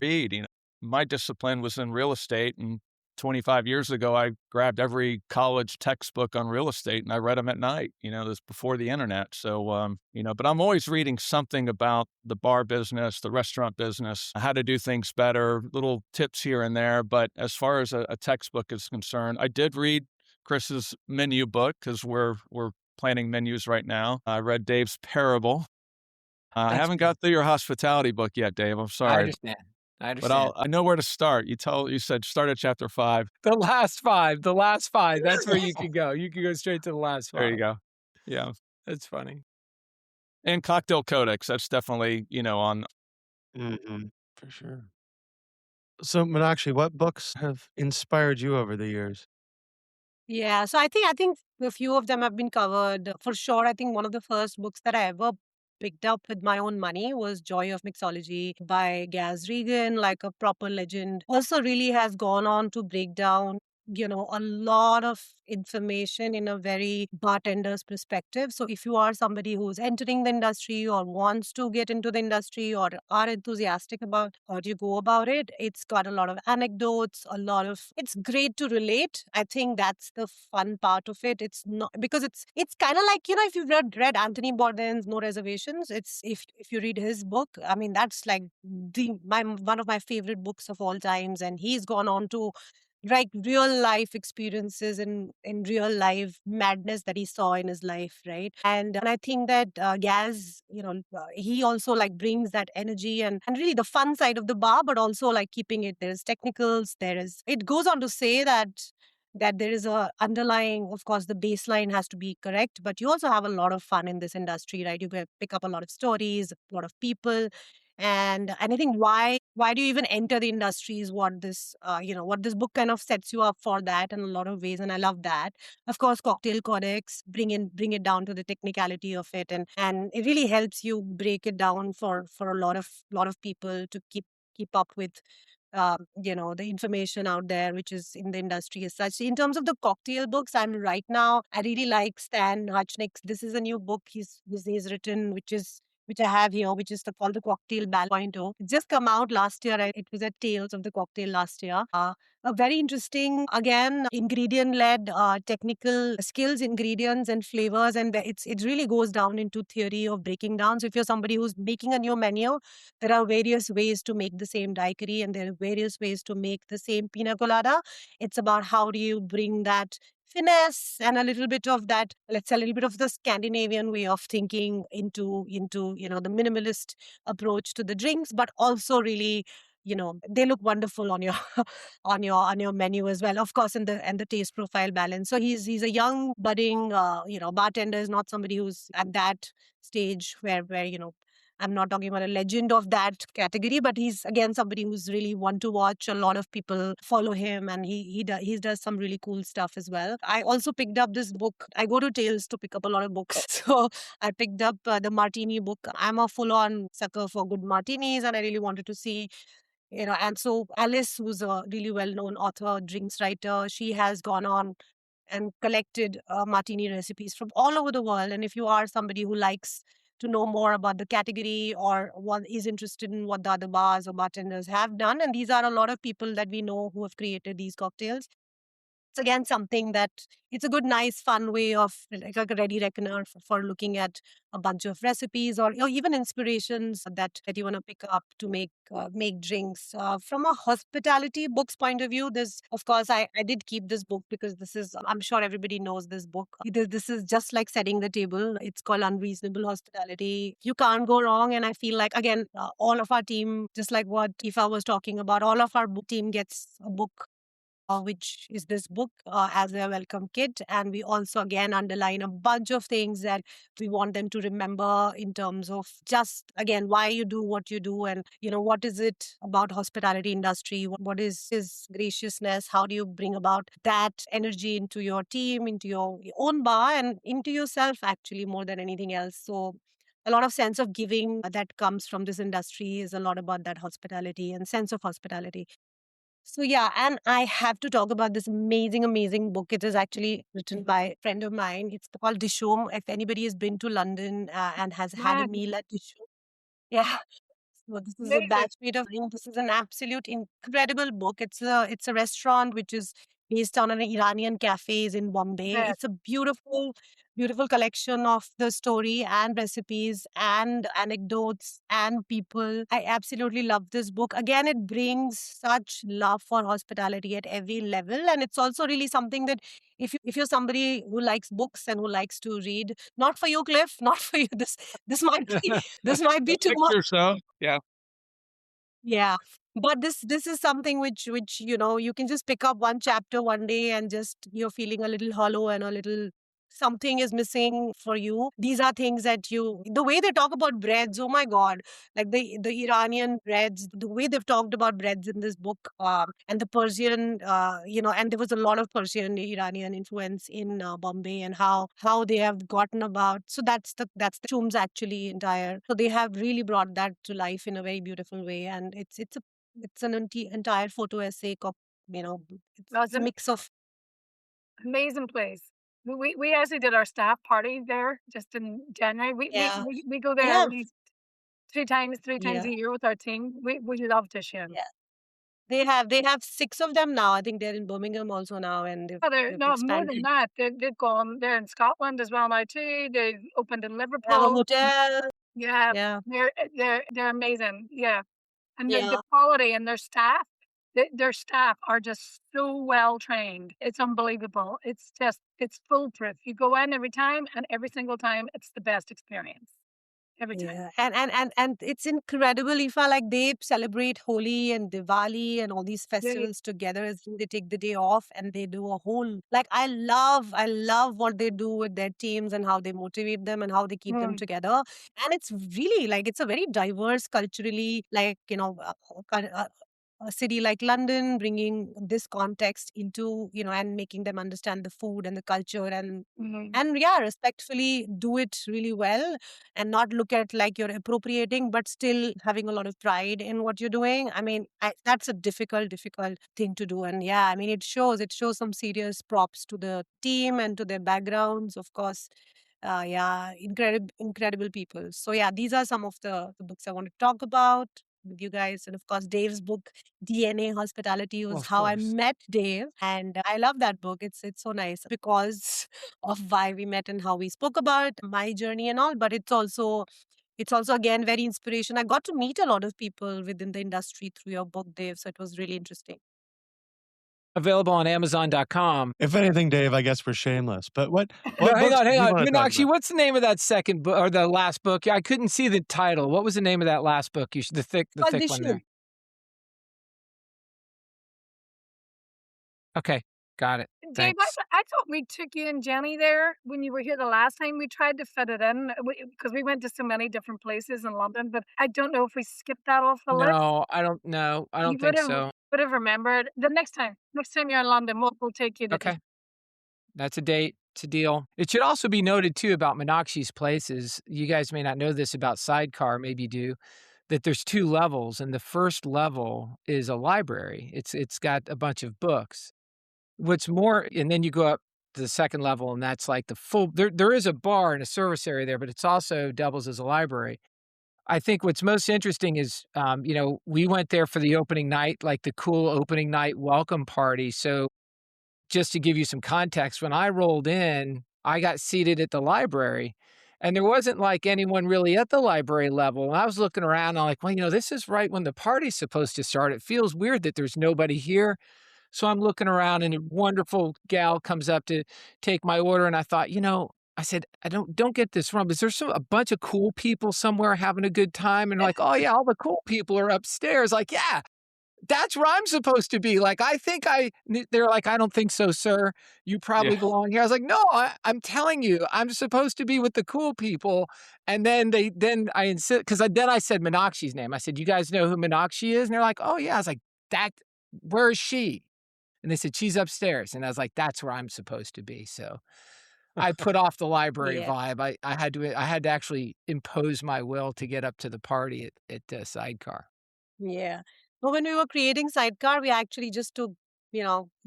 read. My discipline was in real estate, and 25 years ago, I grabbed every college textbook on real estate and I read them at night. This before the internet. So, but I'm always reading something about the bar business, the restaurant business, how to do things better, little tips here and there. But as far as a textbook is concerned, I did read Chris's menu book because we're planning menus right now. I read Dave's Parable. I That's haven't got through your hospitality book yet, Dave. I'm I sorry. understand. I But understand. I know where to start. You said start at chapter 5. The last 5, that's where you could go. You could go straight to the last There 5. you go. Yeah. That's funny. And Cocktail Codex, that's definitely, on. Mhm. For sure. So, Meenakshi, what books have inspired you over the years? Yeah, so I think a few of them have been covered for sure. I think one of the first books that I ever picked up with my own money was Joy of Mixology by Gaz Regan, like a proper legend. Also, really has gone on to break down, a lot of information in a very bartender's perspective. So, if you are somebody who's entering the industry or wants to get into the industry or are enthusiastic about how do you go about it, it's got a lot of anecdotes, it's great to relate. I think that's the fun part of it. It's not because it's kind of like, if you've read Anthony Bourdain's No Reservations, it's if you read his book, I mean, that's like one of my favorite books of all times. And he's gone on to like real life experiences and in real life madness that he saw in his life, right? And I think that Gaz, he also like brings that energy and really the fun side of the bar, but also like keeping it. There's technicals. It goes on to say that there is a underlying, of course, the baseline has to be correct, but you also have a lot of fun in this industry, right? You get pick up a lot of stories, a lot of people. And I think why do you even enter the industry is what this book kind of sets you up for that in a lot of ways, and I love that. Of course, Cocktail Codex, bring it down to the technicality of it, and it really helps you break it down for a lot of people to keep up with the information out there, which is in the industry as such. In terms of the cocktail books, I really like Stan Hutchnick's. This is a new book he's written, which is which I have here, which is called the Cocktail Balance 2.0. It just come out last year. It was at Tales of the Cocktail last year. A very interesting, again, ingredient led, technical skills, ingredients, and flavors. And it really goes down into theory of breaking down. So if you're somebody who's making a new menu, there are various ways to make the same daiquiri and there are various ways to make the same pina colada. It's about how do you bring that finesse and a little bit of that, let's say a little bit of the Scandinavian way of thinking into the minimalist approach to the drinks, but also really, they look wonderful on your on your menu as well, of course, and the taste profile balance. So he's a young budding bartender, is not somebody who's at that stage where I'm not talking about a legend of that category, but he's again somebody who's really one to watch. A lot of people follow him, and he does some really cool stuff as well. I also picked up this book. I go to Tales to pick up a lot of books, so I picked up the Martini book. I'm a full-on sucker for good martinis, and I really wanted to see. And so Alice, who's a really well-known author, drinks writer, she has gone on and collected martini recipes from all over the world. And if you are somebody who likes to know more about the category or one is interested in what the other bars or bartenders have done, and these are a lot of people that we know who have created these cocktails, it's again something that it's a good, nice, fun way of like a ready reckoner for looking at a bunch of recipes or even inspirations that you want to pick up to make drinks. From a hospitality books point of view, there's of course I did keep this book because this is, I'm sure everybody knows this book. This is just like setting the table. It's called Unreasonable Hospitality. You can't go wrong, and I feel like again all of our team, just like what Aoife was talking about, all of our book team gets a book which is this book as a welcome kit. And we also, again, underline a bunch of things that we want them to remember in terms of just, again, why you do what you do and, what is it about hospitality industry? What is graciousness? How do you bring about that energy into your team, into your own bar and into yourself, actually, more than anything else? So a lot of sense of giving that comes from this industry is a lot about that hospitality and sense of hospitality. So yeah, and I have to talk about this amazing, amazing book. It is actually written by a friend of mine. It's called Dishome. If anybody has been to London and has had a Man, meal at Dishome, yeah. So this is a amazing. batch made of wine. This is an absolute incredible book. It's a restaurant which is based on an Iranian cafes in Bombay. Yes. It's a beautiful, beautiful collection of the story and recipes and anecdotes and people. I absolutely love this book. Again, it brings such love for hospitality at every level. And it's also really something that if you're somebody who likes books and who likes to read, not for you, Cliff, not for you. This might be this might be A too much. picture, so yeah. Yeah. But this is something which you can just pick up one chapter one day and just you're feeling a little hollow and a little something is missing for you. These are things that the way they talk about breads, oh my God. Like the Iranian breads, the way they've talked about breads in this book, and the Persian, and there was a lot of Persian Iranian influence in Bombay and how they have gotten about. So that's the Shum's actually entire. So they have really brought that to life in a very beautiful way, and it's an entire photo essay. You know, Well, it's it's a an mix of amazing place. We actually did our staff party there just in January. yeah, We go there yeah, at least three times yeah, a year with our team. We love Tishan. yeah. They have 6 of them now. I think they're in Birmingham also now, and they've Oh, they've no, more than expanded. that. They've gone. They're in Scotland as well now too. They opened in They have a Liverpool. hotel. Yeah, Yeah, they're amazing. Yeah, and the yeah, quality and their staff. Their staff are just so well trained. It's unbelievable. It's foolproof. You go in every time, and every single time, it's the best experience every time. yeah. And it's incredible, Ifa. Like they celebrate Holi and Diwali and all these They, festivals together as they take the day off and they do a whole like I love what they do with their teams and how they motivate them and how they keep them mm, together. And it's really like it's a very diverse culturally, like a city like London, bringing this context into, and making them understand the food and the culture mhm. and yeah, respectfully do it really well and not look at like you're appropriating, but still having a lot of pride in what you're doing. I mean, that's a difficult, difficult thing to do. And yeah, I mean, it shows some serious props to the team and to their backgrounds, of course. Yeah, incredible people. So yeah, these are some of the books I want to talk about with you guys. And of course, Dave's book, DNA Hospitality, Well, was of how I course. met Dave. And I love that book. It's so nice because of why we met and how we spoke about my journey and all. But it's also again very inspiration. I got to meet a lot of people within the industry through your book, Dave. So it was really interesting. Available on Amazon.com. If anything, Dave, I guess we're shameless. But what No, what hang books on, do hang you on. want to talk Meenakshi, about? what's the name of that second book or the last book? Yeah, I couldn't see the title. What was the name of that last book? The Called thick The one Shoe. there. Okay, got it. Dave, I Thanks. thought I thought we took you and Jenny there when you were here the last time. We tried to fit it in because we went to so many different places in London, but I don't know if we skipped that off the list. No, I don't know. I You don't think so. would have remembered the next time. Next time you're in London, we'll take you to Okay, that's a date. It's a deal. It should also be noted too about Meenakshi's places. You guys may not know this about Sidecar, maybe you do, that there's 2 levels, and the first level is a library. It's got a bunch of books. What's more, and then you go up to the second level, and that's like the full there is a bar and a service area there, but it's also doubles as a library. I think what's most interesting is, we went there for the opening night, like the cool opening night welcome party. So just to give you some context, when I rolled in, I got seated at the library and there wasn't like anyone really at the library level. And I was looking around, and I'm like, well, this is right when the party's supposed to start. It feels weird that there's nobody here. So I'm looking around and a wonderful gal comes up to take my order. And I thought, I said, I don't get this wrong. Is there a bunch of cool people somewhere having a good time? And like, oh yeah, all the cool people are upstairs. Like, yeah, that's where I'm supposed to be. Like, they're like, I don't think so, sir. You Yeah. probably belong here. I was like, no, I'm telling you, I'm supposed to be with the cool people. And then I insist, because then I said Meenakshi's name. I said, you guys know who Meenakshi is? And they're like, oh yeah. I was like, where is she? And they said, she's upstairs. And I was like, that's where I'm supposed to be. So I put off the library Yeah. vibe. I had to actually impose my will to get up to the party at Sidecar. Yeah. But when we were creating Sidecar, we actually just to,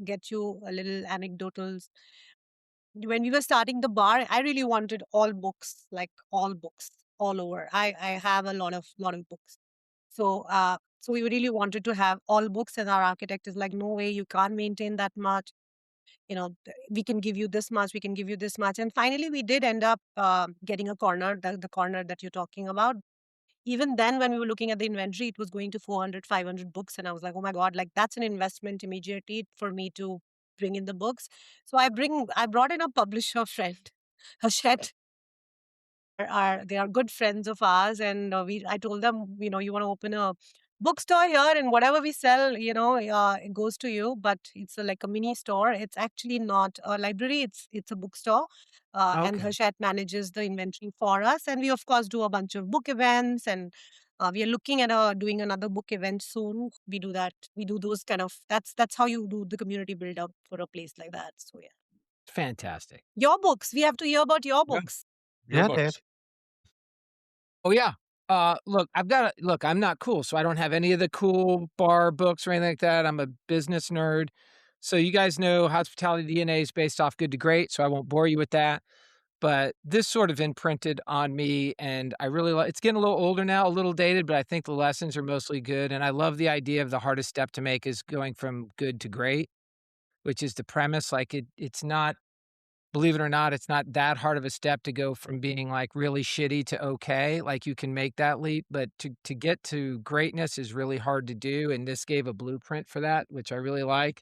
get you a little anecdotal. When we were starting the bar, I really wanted all books, like all books, all over. I have a lot of books. So we really wanted to have all books, and our architect is like, no way, you can't maintain that much. We can give you this much, we can give you this much. And finally, we did end up getting a corner, the corner that you're talking about. Even then, when we were looking at the inventory, it was going to 400, 500 books. And I was like, oh my God, like that's an investment immediately for me to bring in the books. So I brought in a publisher friend, Hachette. They are good friends of ours, and I told them, you want to open a bookstore here, and whatever we sell, it goes to you. But it's like a mini store. It's actually not a library. It's a bookstore, and Okay. Hachette manages the inventory for us, and we of course do a bunch of book events, and we are looking at doing another book event soon. We do that. We do those kind of. That's how you do the community build up for a place like that. So yeah, Fantastic. your books. We have to hear about your Yeah. books. Your Yeah, Dave. books. Oh yeah. Look, I'm not cool, so I don't have any of the cool bar books or anything like that. I'm a business nerd. So you guys know Hospitality DNA is based off Good to Great, so I won't bore you with that. But this sort of imprinted on me, and I really like it's getting a little older now, a little dated, but I think the lessons are mostly good. And I love the idea of the hardest step to make is going from good to great, which is the premise. Like it's not, believe it or not, it's not that hard of a step to go from being like really shitty to okay. Like you can make that leap, but to get to greatness is really hard to do. And this gave a blueprint for that, which I really like.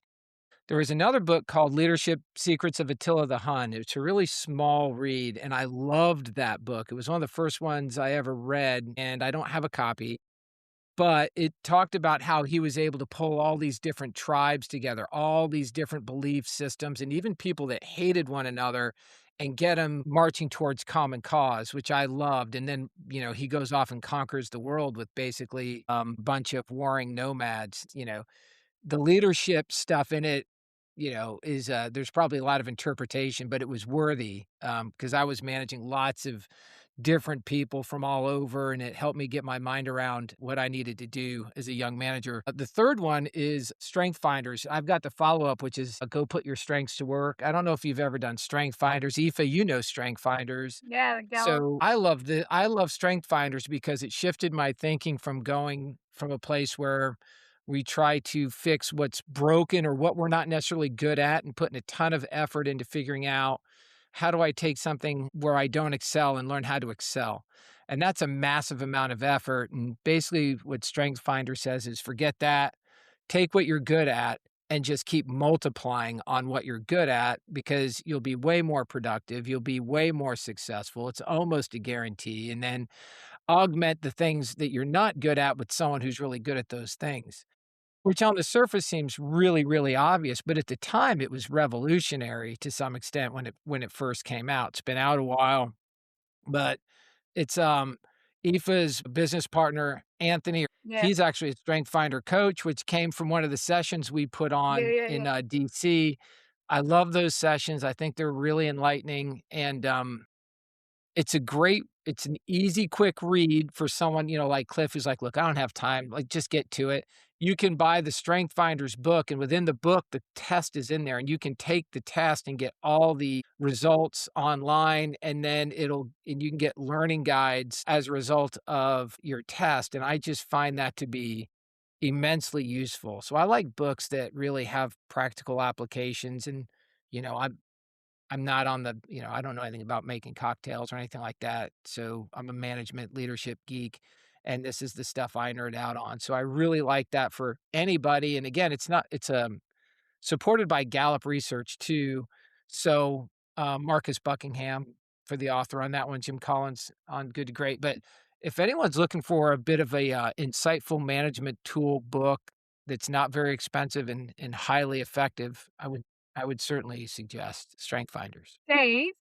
There was another book called Leadership Secrets of Attila the Hun. It's a really small read, and I loved that book. It was one of the first ones I ever read, and I don't have a copy, but it talked about how he was able to pull all these different tribes together, all these different belief systems, and even people that hated one another and get them marching towards common cause, which I loved. And then, he goes off and conquers the world with basically a bunch of warring nomads, the leadership stuff in it, is there's probably a lot of interpretation, but it was worthy because I was managing lots of different people from all over, and it helped me get my mind around what I needed to do as a young manager. The third one is Strength Finders. I've got the follow-up, which is Go Put Your Strengths to Work. I don't know if you've ever done Strength Finders. Aoife, you know Strength Finders. Yeah, the Gallup. So I love Strength Finders because it shifted my thinking from going from a place where we try to fix what's broken or what we're not necessarily good at and putting a ton of effort into figuring out how do I take something where I don't excel and learn how to excel. And that's a massive amount of effort. And basically, what Strength Finder says is forget that, take what you're good at, and just keep multiplying on what you're good at because you'll be way more productive. You'll be way more successful. It's almost a guarantee. And then augment the things that you're not good at with someone who's really good at those things, which on the surface seems really, really obvious. But at the time, it was revolutionary to some extent when it first came out. It's been out a while, but it's Aoife's business partner, Anthony. Yeah. He's actually a Strength Finder coach, which came from one of the sessions we put Yeah, on yeah, in, yeah. DC. I love those sessions. I think they're really enlightening, and, it's an easy, quick read for someone, like Cliff who's like, "Look, I don't have time, like, just get to it." You can buy the Strength Finders book, and within the book, the test is in there, and you can take the test and get all the results online, and then you can get learning guides as a result of your test, and I just find that to be immensely useful. So I like books that really have practical applications, and, you know, I'm not on the, I don't know anything about making cocktails or anything like that. So I'm a management leadership geek, and this is the stuff I nerd out on. So I really like that for anybody. And again, it's supported by Gallup research too. So Marcus Buckingham for the author on that one, Jim Collins on Good to Great. But if anyone's looking for a bit of a insightful management tool book that's not very expensive and highly effective, I would certainly suggest Strength Finders. Dave,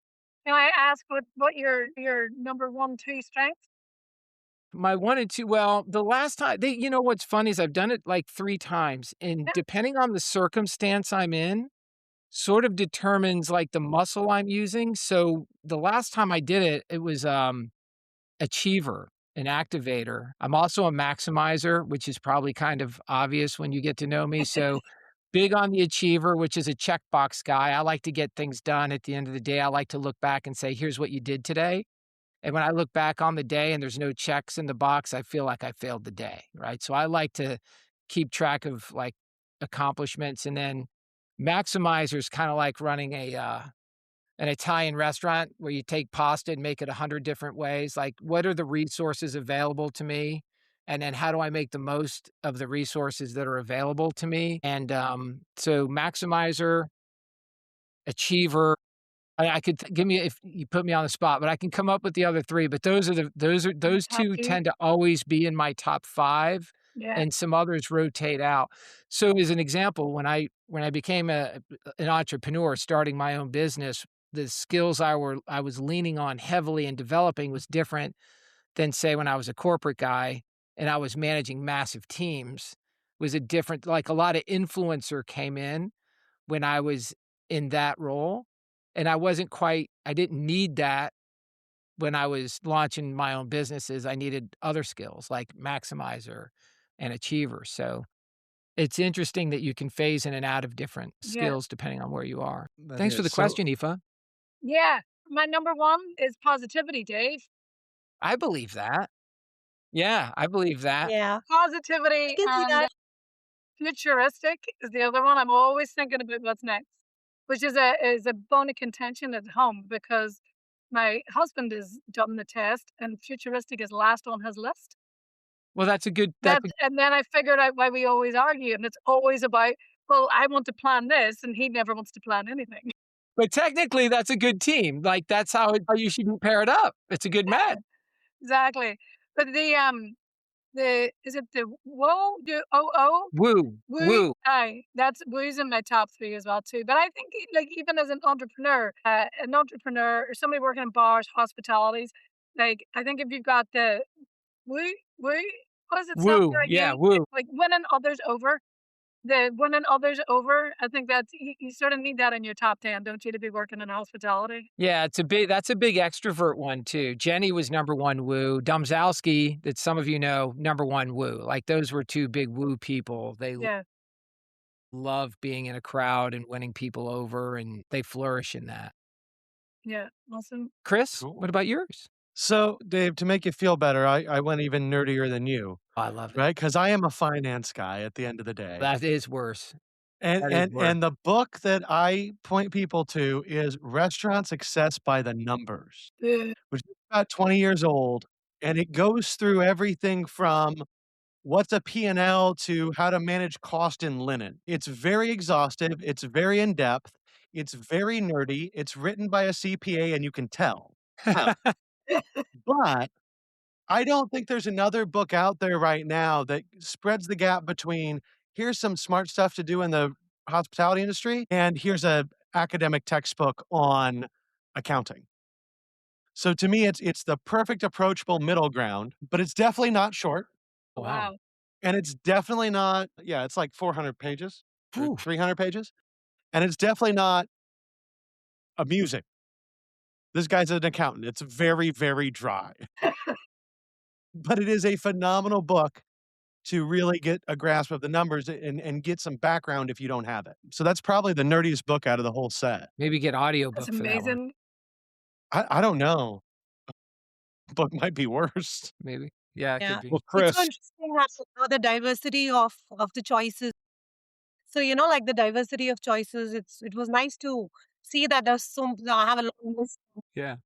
can I ask what your number 1, 2 strengths? My 1 and 2, well, the last time what's funny is I've done it like 3 times, and Yeah, depending on the circumstance I'm in, sort of determines, like, the muscle I'm using. So, the last time I did it, it was, achiever, an activator. I'm also a maximizer, which is probably kind of obvious when you get to know me. So, big on the achiever, which is a checkbox guy. I like to get things done at the end of the day. I like to look back and say, "Here's what you did today." And when I look back on the day and there's no checks in the box, I feel like I failed the day, right? So I like to keep track of, like, accomplishments, and then maximizers kinda like running an Italian restaurant where you take pasta and make it 100 different ways. Like, what are the resources available to me? And then how do I make the most of the resources that are available to me? And, so maximizer, achiever, I could give me if you put me on the spot, but I can come up with the other 3, but your those top 2 2? tend to always be in my top 5, Yeah, and some others rotate out. So as an example, when I became an entrepreneur starting my own business, the skills I was leaning on heavily and developing was different than, say, when I was a corporate guy and I was managing massive teams, was a different, like, a lot of influencer came in when I was in that role, and I didn't need that when I was launching my own businesses. I needed other skills like maximizer and achiever. So it's interesting that you can phase in and out of different yeah, skills depending on where you are. That Thanks for is the so. question, Aoife. yeah. My number 1 is positivity, Dave. I believe that. Yeah, I believe that. Yeah, I Positivity can see and that. futuristic is the other one. I'm always thinking about what's next, which is a bone of contention at home because my husband has done the test and futuristic is last on his list. Well, that's That a and then I figured out why we always argue, and it's always about, "Well, I want to plan this," and he never wants to plan anything. but technically that's a good team. Like, that's how you should pair it up. It's a good match. Exactly. But the is it the Wo the OO? Woo, Woo woo. aye, that's Woo's in my top 3 as well too. But I think, like, even as an entrepreneur or somebody working in bars, hospitalities, like, I think if you've got the Woo Woo what does it stand Woo, for yeah, again? woo. It's like winning others over. The winning others over, I think that's you sort of need that in your top 10, don't you, to be working in hospitality? Yeah, that's a big extrovert one too. Jenny was number 1 woo. Domzalski, that some of you know, number 1 woo. Like, those were 2 big woo people. They Yeah, love being in a crowd and winning people over, and they flourish in that. yeah, awesome. Chris, what Cool. about yours? So, Dave, to make you feel better, I went even nerdier than you, Oh, I love it. right? Because I am a finance guy at the end of the day. That is worse. And That is and worse. and the book that I point people to is Restaurant Success by the Numbers, Ugh. which is about 20 years old, and it goes through everything from what's a P&L to how to manage cost in linen. It's very exhaustive, it's very in-depth, it's very nerdy, it's written by a CPA, and you can tell. But I don't think there's another book out there right now that spreads the gap between, "Here's some smart stuff to do in the hospitality industry, and here's a academic textbook on accounting." So to me, it's the perfect approachable middle ground, but it's definitely not short, Wow. Wow. and it's definitely not yeah, it's like 400 pages or Whew. 300 pages, and it's definitely not amusing. This guy's an accountant. It's very, very dry, but it is a phenomenal book to really get a grasp of the numbers and get some background if you don't have it. So that's probably the nerdiest book out of the whole set. Maybe get That's audiobook for that one, amazing. I don't know. Book might be worse. maybe. Yeah, it could Yeah. be. Well, It's so Chris, interesting how the diversity of the choices. So, like the diversity of choices, it was nice to see that there's some I have a long list. Yeah.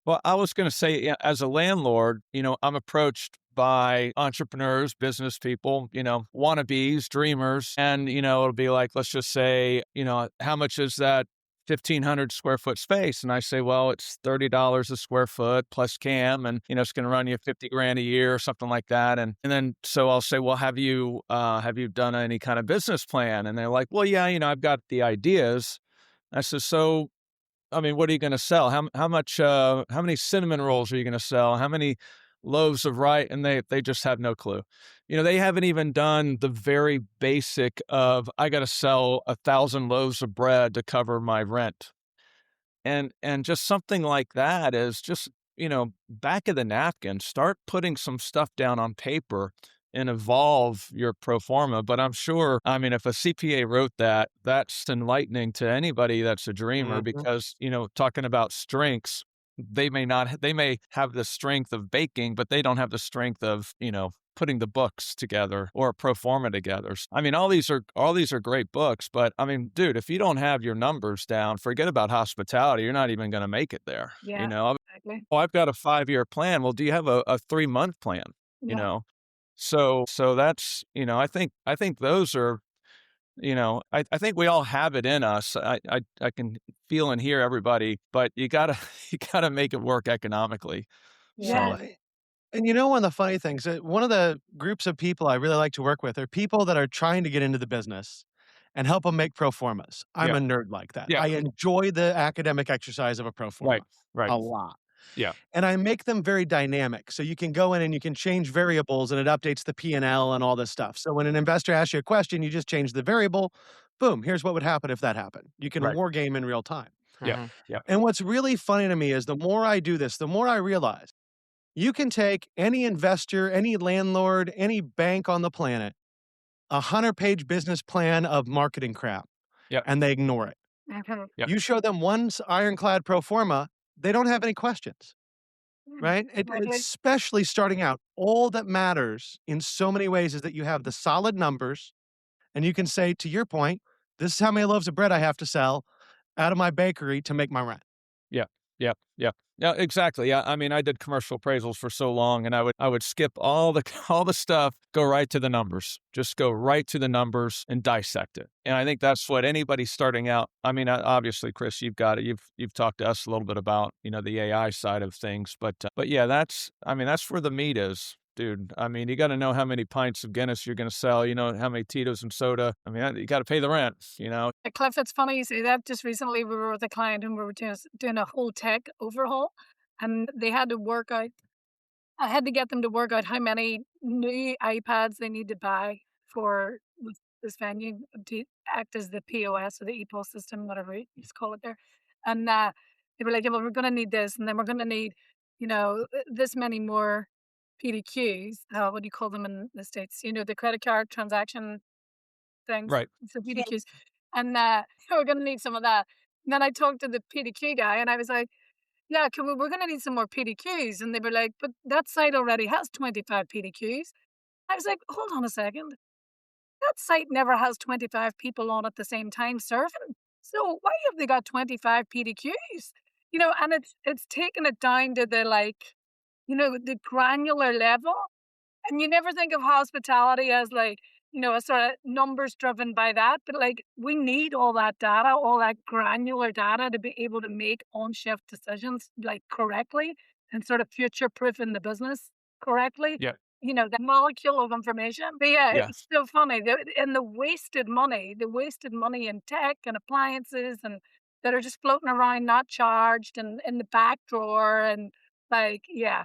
well, I was going to say, yeah, as a landlord, I'm approached by entrepreneurs, business people, wannabes, dreamers. And, it'll be like, let's just say, how much is that 1,500 square foot space? And I say, well, it's $30 a square foot plus CAM. And, it's going to run you 50 grand a year or something like that. And then, so I'll say, well, have you done any kind of business plan? And they're like, well, yeah, I've got the ideas. I said, so I mean, what are you gonna sell? How many cinnamon rolls are you gonna sell? How many loaves of rye? And they just have no clue. They haven't even done the very basic of, I gotta sell 1,000 loaves of bread to cover my rent. And just something like that is just, back of the napkin, start putting some stuff down on paper and evolve your pro forma. But I'm sure, I mean, if a CPA wrote that, that's enlightening to anybody that's a dreamer Mhm. because, talking about strengths, they may have the strength of baking, but they don't have the strength of, putting the books together or a pro forma together. I mean, all these are great books, but I mean, dude, if you don't have your numbers down, forget about hospitality. You're not even going to make it there. Yeah, exactly. Oh, I've got a 5-year plan. Well, do you have a 3-month plan? You Yeah, know, so that's I think those are I think we all have it in us. I can feel and hear everybody, but you gotta you gotta make it work economically. yeah, So, So and one of the funny things, one of the groups of people I really like to work with are people that are trying to get into the business and help them make pro formas. I'm yeah, a nerd like that. yeah, I enjoy the academic exercise of a pro right, forma right, a lot. yeah, And I make them very dynamic. So you can go in and you can change variables and it updates the P&L and L and all this stuff. So when an investor asks you a question, you just change the variable. Boom, here's what would happen if that happened. You can right, war game in real time. yeah, Mhm. yeah, And what's really funny to me is the more I do this, the more I realize you can take any investor, any landlord, any bank on the planet, a 100-page business plan of marketing crap, yeah, and they ignore it. mhm, yeah, You show them one ironclad pro forma, they don't have any questions. mm, Right? exactly. Especially starting out, all that matters in so many ways is that you have the solid numbers and you can say, to your point, this is how many loaves of bread I have to sell out of my bakery to make my rent. yeah, yeah, yeah. Yeah, exactly. Yeah, I mean, I did commercial appraisals for so long, and I would skip all the all the stuff, go right to the numbers, just go right to the numbers and dissect it. And I think that's what anybody starting out. I mean, obviously, Chris, you've got it. You've talked to us a little bit about the AI side of things, but yeah, that's where the meat is. Dude, I mean, you got to know how many pints of Guinness you're going to sell. You know how many Tito's and soda. I mean, you got to pay the rent. Cliff, it's funny you say that. Just recently, we were with a client and we were doing a whole tech overhaul, and they had to work out. I had to get them to work out how many new iPads they need to buy for this venue to act as the POS or the EPOS system, whatever you just call it there. And they were like, yeah, well, we're going to need this, and then we're going to need, this many more PDQs. What do you call them in the States? The credit card transaction things, Right. so Yeah. PDQs. And we're going to need some of that. And then I talked to the PDQ guy, and I was like, yeah, we're going to need some more PDQs. And they were like, but that site already has 25 PDQs. I was like, hold on a second. That site never has 25 people on at the same time serving. So why have they got 25 PDQs? And it's taken it down to the the granular level. And you never think of hospitality as a sort of numbers driven by that, but we need all that data, all that granular data to be able to make on shift decisions correctly and sort of future proof in the business correctly. Yeah. The molecule of information. But yeah, it's Yes. so funny. And the wasted money in tech and appliances and that are just floating around, not charged and in the back drawer. And yeah,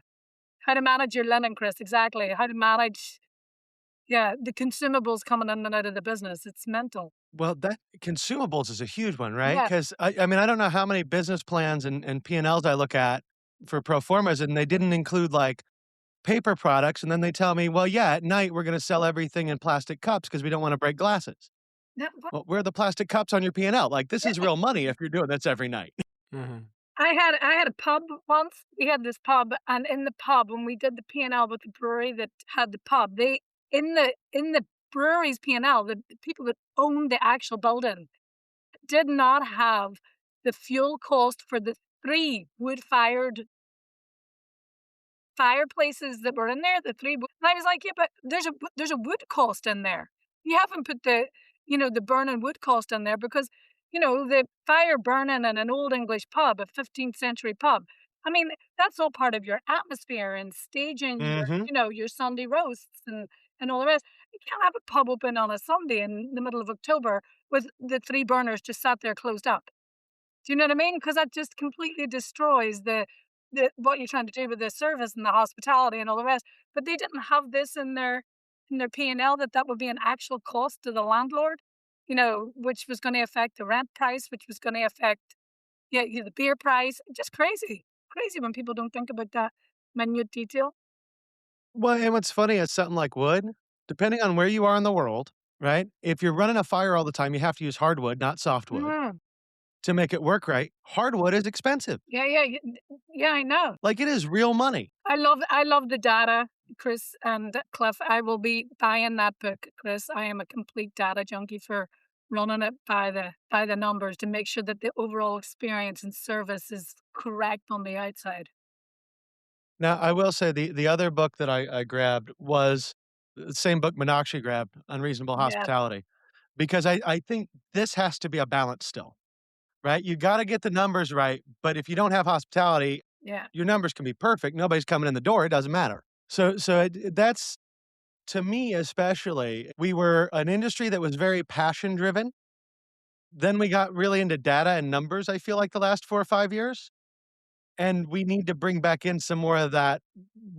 how to manage your linen, Chris, exactly. How to manage, yeah, the consumables coming in and out of the business. It's mental. Well, that consumables is a huge one, right? Yeah. Because I mean, I don't know how many business plans and P&Ls I look at for pro formas, and they didn't include, like, paper products, and then they tell me, "Well, yeah, at night, we're gonna sell everything in plastic cups because we don't wanna break glasses." No, but Well, where are the plastic cups on your P&L? Like, this is real money if you're doing this every night. Mhm. I had a pub once. We had this pub, and in the pub, when we did the P&L with the brewery that had the pub, they in the brewery's P&L, the people that owned the actual building did not have the fuel cost for the 3 wood-fired fireplaces that were in there, the 3 wood, and I was like, "Yeah, but there's a wood cost in there. You haven't put the burning wood cost in there because, the fire burning in an old English pub, a 15th century pub, I mean, that's all part of your atmosphere and staging your, Mhm. your Sunday roasts and all the rest. You can't have a pub open on a Sunday in the middle of October with the 3 burners just sat there closed up. Do you know what I mean? Because that just completely destroys the what you're trying to do with the service and the hospitality and all the rest. But they didn't have this in their P&L that would be an actual cost to the landlord, which was gonna affect the rent price, which was gonna affect, yeah, the beer price. Just crazy. Crazy when people don't think about that minute detail. Well, and what's funny is something like wood, depending on where you are in the world, right? If you're running a fire all the time, you have to use hardwood, not softwood, Mm. to make it work right. Hardwood is expensive. Yeah, yeah, yeah, I know. Like, it is real money. I love the data, Chris and Cliff. I will be buying that book, Chris. I am a complete data junkie for running it by the numbers to make sure that the overall experience and service is correct on the outside. Now, I will say the other book that I grabbed was the same book Meenakshi grabbed, Unreasonable Yeah, Hospitality, because I think this has to be a balance still, right? You gotta get the numbers right, but if you don't have hospitality, yeah, your numbers can be perfect, nobody's coming in the door, it doesn't matter. That's to me especially, we were an industry that was very passion driven, then we got really into data and numbers, I feel like the last 4 or 5 years. And we need to bring back in some more of that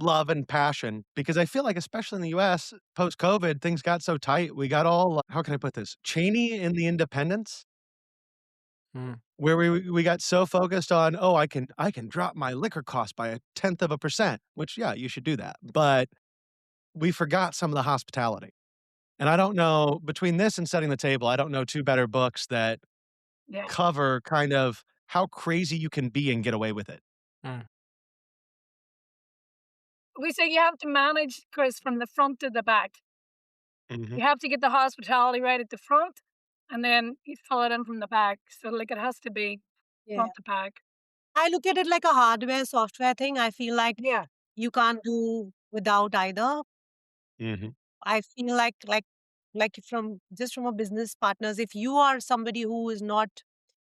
love and passion because I feel like, especially in the US, post COVID, things got so tight. We got all, how can I put this? Cheney in the independence, Mm. where we got so focused on, oh, I can drop my liquor cost by a tenth of a percent, which yeah, you should do that. But we forgot some of the hospitality. And I don't know between this and setting the table, I don't know two better books that yeah. cover kind of how crazy you can be and get away with it. Mm. We say you have to manage, Chris, from the front to the back. Mhm. You have to get the hospitality right at the front, and then you fill it in from the back. So it has to be Yeah. front to back. I look at it like a hardware, software thing. I feel like Yeah, you can't do without either. Mhm. I feel like from a business partners, if you are somebody who is not,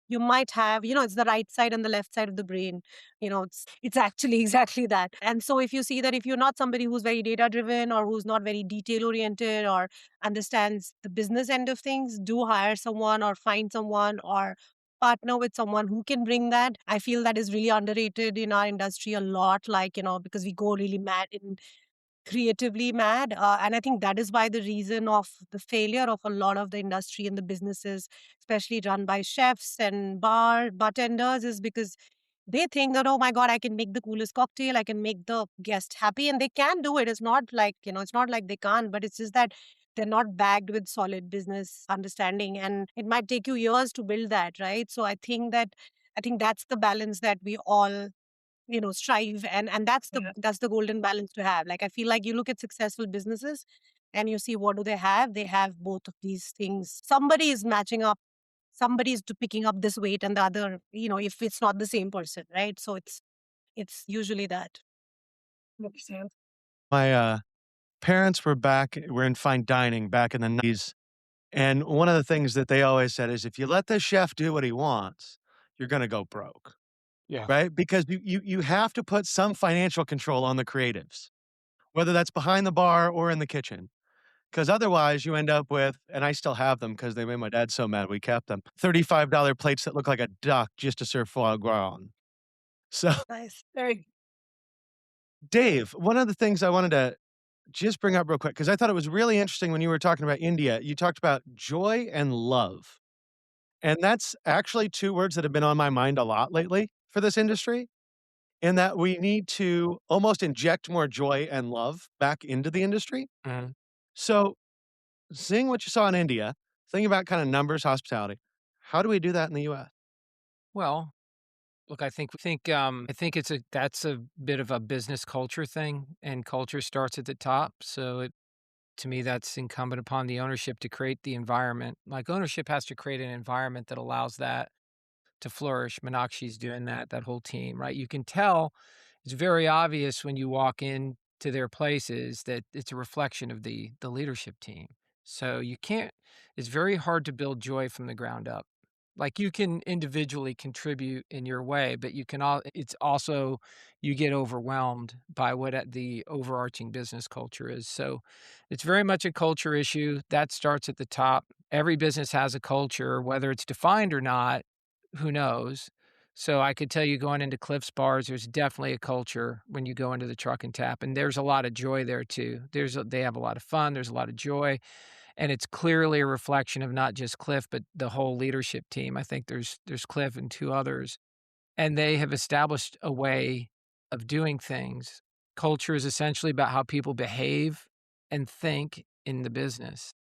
you might have, it's the right side and the left side of the brain. It's actually exactly that. And so if you see that if you're not somebody who's very data driven or who's not very detail oriented or understands the business end of things, do hire someone or find someone or partner with someone who can bring that. I feel that is really underrated in our industry a lot, like, because we go really mad in creatively mad. And I think that is why the reason of the failure of a lot of the industry and the businesses, especially run by chefs and bartenders, is because they think that, oh my God, I can make the coolest cocktail, I can make the guest happy, and they can do it. It's not like, it's not like they can't, but it's just that they're not bagged with solid business understanding. And it might take you years to build that, right? So I think that's the balance that we all strive, and Yeah. that's the golden balance to have. Like, I feel like you look at successful businesses and you see, what do they have both of these things. Somebody is matching up, somebody is picking up this weight, and the other, if it's not the same person, right? So it's usually that. 100%. My parents were in fine dining back in the 90s. And one of the things that they always said is if you let the chef do what he wants, you're going to go broke, Yeah. right? Because you have to put some financial control on the creatives, whether that's behind the bar or in the kitchen. Because otherwise, you end up with, and I still have them because they made my dad so mad we kept them, $35 plates that look like a duck just to serve foie gras on. So, Nice. Very Dave, one of the things I wanted to just bring up real quick, because I thought it was really interesting when you were talking about India, you talked about joy and love. And that's actually 2 words that have been on my mind a lot lately for this industry, in that we need to almost inject more joy and love back into the industry. Mhm. So, seeing what you saw in India, thinking about kind of numbers, hospitality, how do we do that in the US? Well, look, I think that's a bit of a business culture thing, and culture starts at the top. So to me, that's incumbent upon the ownership to create the environment. Like, ownership has to create an environment that allows that to flourish. Meenakshi's doing that, that whole team, right? You can tell it's very obvious when you walk in to their places that it's a reflection of the leadership team. So you can't it's very hard to build joy from the ground up. Like, you can individually contribute in your way, but you can all it's also you get overwhelmed by what the overarching business culture is. So it's very much a culture issue. That starts at the top. Every business has a culture, whether it's defined or not, who knows? So I could tell you, going into Cliff's bars, there's definitely a culture when you go into the truck and tap, and there's a lot of joy there too. They have a lot of fun, there's a lot of joy, and it's clearly a reflection of not just Cliff, but the whole leadership team. I think there's Cliff and 2 others, and they have established a way of doing things. Culture is essentially about how people behave and think in the business,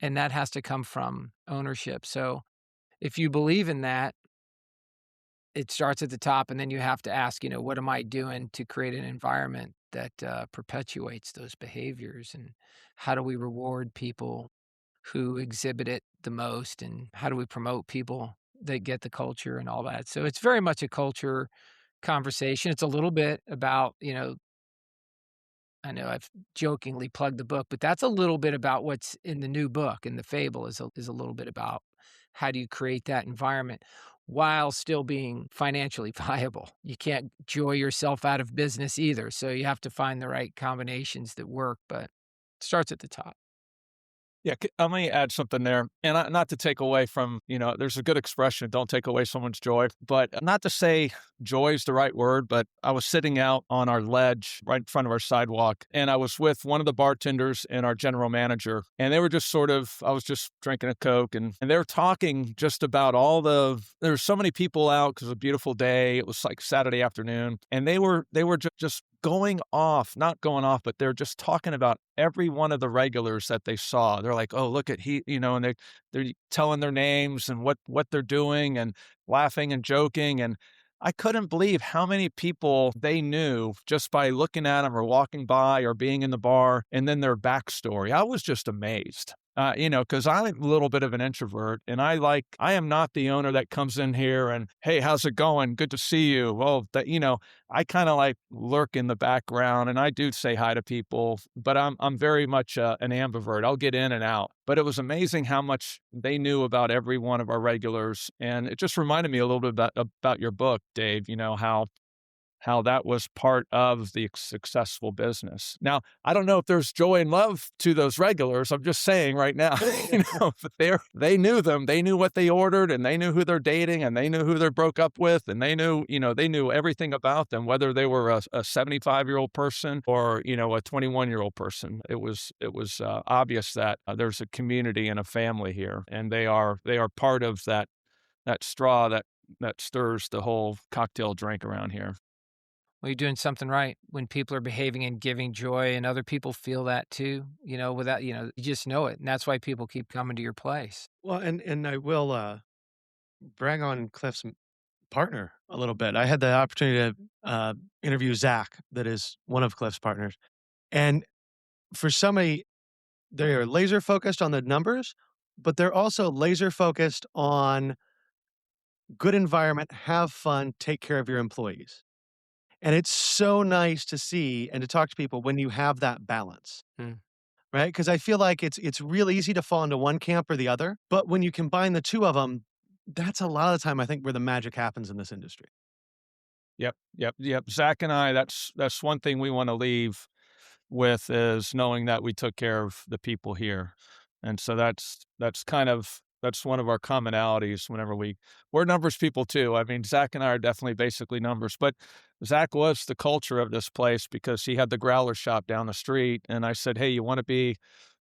and that has to come from ownership. So if you believe in that, it starts at the top, and then you have to ask, what am I doing to create an environment that perpetuates those behaviors? And how do we reward people who exhibit it the most? And how do we promote people that get the culture and all that? So it's very much a culture conversation. It's a little bit about, I know I've jokingly plugged the book, but that's a little bit about what's in the new book, and the fable is a little bit about how do you create that environment while still being financially viable. You can't joy yourself out of business either, so you have to find the right combinations that work, but it starts at the top. Yeah, let me add something there, and not to take away from, there's a good expression, "Don't take away someone's joy," but not to say joy is the right word, but I was sitting out on our ledge right in front of our sidewalk, and I was with one of the bartenders and our general manager, and they were just I was just drinking a Coke, and they were talking just about there were so many people out because it was a beautiful day. It was like Saturday afternoon, and they were just going off, not going off, but they're just talking about every one of the regulars that they saw. They're like, "Oh, look at and they're telling their names and what they're doing and laughing and joking." And I couldn't believe how many people they knew just by looking at them or walking by or being in the bar, and then their backstory. I was just amazed. Because I'm a little bit of an introvert, and I am not the owner that comes in here and, "Hey, how's it going? Good to see you." Well, I kind of like lurk in the background, and I do say hi to people, but I'm very much an ambivert. I'll get in and out. But it was amazing how much they knew about every one of our regulars, and it just reminded me a little bit about your book, Dave. How how that was part of the successful business. Now, I don't know if there's joy and love to those regulars. I'm just saying right now, but they knew them. They knew what they ordered, and they knew who they're dating, and they knew who they broke up with, and they knew everything about them, whether they were a 75-year-old person or a 21-year-old person. It was obvious that there's a community and a family here, and they are part of that straw that stirs the whole cocktail drink around here. Well, you're doing something right when people are behaving and giving joy and other people feel that too, without, you just know it. And that's why people keep coming to your place. Well, and I will, brag on Cliff's partner a little bit. I had the opportunity to, interview Zach, that is one of Cliff's partners, and for somebody, they are laser focused on the numbers, but they're also laser focused on good environment, have fun, take care of your employees. And it's so nice to see and to talk to people when you have that balance, Mm. right? Because I feel like it's real easy to fall into one camp or the other, but when you combine the 2 of them, that's a lot of the time I think where the magic happens in this industry. Yep, yep, yep. Zach and I, that's one thing we want to leave with is knowing that we took care of the people here. And so that's one of our commonalities whenever we're numbers people too. I mean, Zach and I are definitely basically numbers, but Zach was the culture of this place because he had the growler shop down the street. And I said, hey, you want to be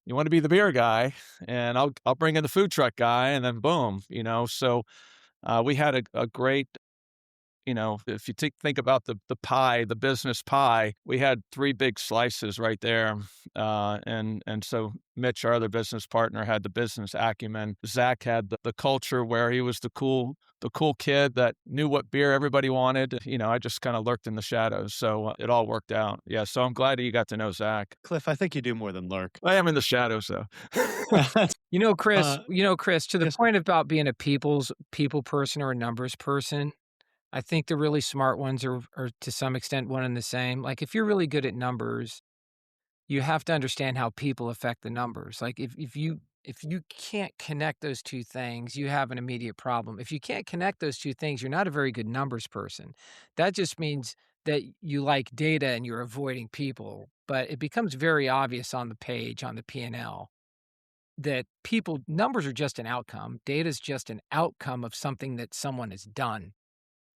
the beer guy, and I'll bring in the food truck guy, and then boom, so we had a great if you think about the pie, the business pie, we had 3 big slices right there, and so Mitch, our other business partner, had the business acumen. Zach had the culture where he was the cool kid that knew what beer everybody wanted. I just kinda lurked in the shadows, so, it all worked out. Yeah, so I'm glad that you got to know Zach. Cliff, I think you do more than lurk. I am in the shadows, though. Chris, to the Yes, sir. point about being a people person or a numbers person, I think the really smart ones are to some extent one and the same. Like if you're really good at numbers, you have to understand how people affect the numbers. Like if you can't connect those 2 things, you have an immediate problem. If you can't connect those 2 things, you're not a very good numbers person. That just means that you like data and you're avoiding people, but it becomes very obvious on the page, on the P&L, that people numbers are just an outcome. Data is just an outcome of something that someone has done.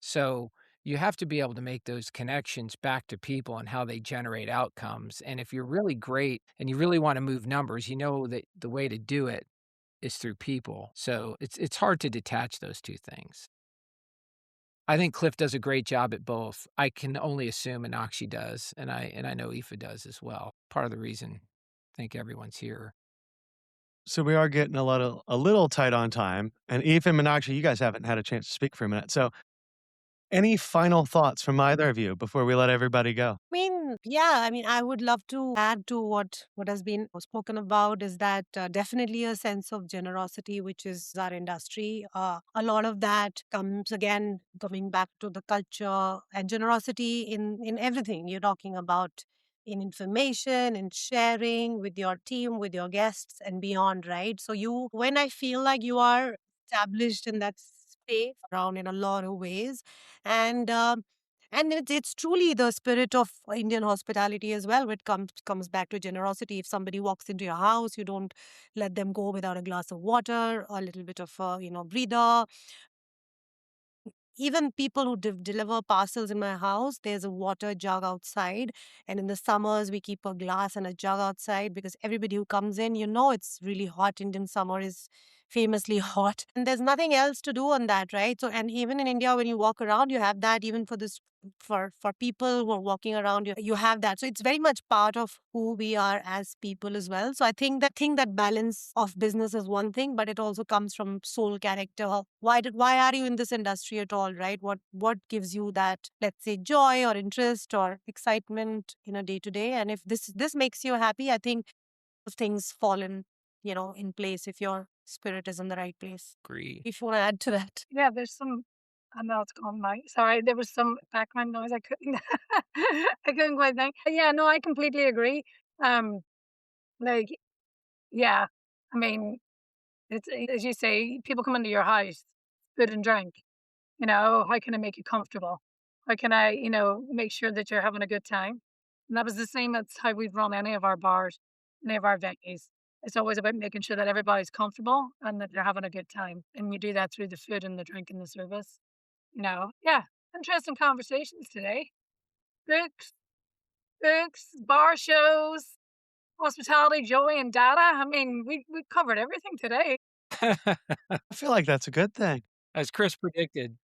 So you have to be able to make those connections back to people and how they generate outcomes. And if you're really great and you really want to move numbers, you know that the way to do it is through people. So it's hard to detach those 2 things. I think Cliff does a great job at both. I can only assume Anakshi does, and I know Aoife does as well. Part of the reason I think everyone's here. So we are getting a little tight on time, and Eve and Meenakshi, you guys haven't had a chance to speak for a minute. So any final thoughts from either of you before we let everybody go? I would love to add to what has been spoken about is that definitely a sense of generosity, which is our industry. A lot of that comes again coming back to the culture and generosity in everything you're talking about in information in sharing with your team, with your guests, and beyond. Right. So when I feel like you are established in that space around in a lot of ways, and it's truly the spirit of Indian hospitality as well. It comes back to generosity. If somebody walks into your house, you don't let them go without a glass of water, a little bit of breather. Even people who deliver parcels in my house, there's a water jug outside. And in the summers, we keep a glass and a jug outside because everybody who comes in, it's really hot. Indian summer is famously hot. And there's nothing else to do on that, right? So, and even in India, when you walk around, you have that even for this. For people who are walking around, you have that. So it's very much part of who we are as people as well. So I think that balance of business is one thing, but it also comes from soul character. Why are you in this industry at all, right? What gives you that, let's say, joy or interest or excitement in a day to day? And if this makes you happy, I think things fall in place if your spirit is in the right place. Agree. If you want to add to that. Yeah, there's some. I know it's gone now. Sorry, there was some background noise. I couldn't. I couldn't quite think. Yeah, no, I completely agree. Um, like, yeah, I mean, it's as you say, people come into your house, food and drink. How can I make it comfortable? How can I, make sure that you're having a good time? And that was the same as how we've run any of our bars, any of our venues. It's always about making sure that everybody's comfortable and that they're having a good time. And you do that through the food and the drink and the service. Yeah, interesting conversations today. Books, books, bar shows, hospitality, joy, and data. I mean, we covered everything today. I feel like that's a good thing. As Chris predicted.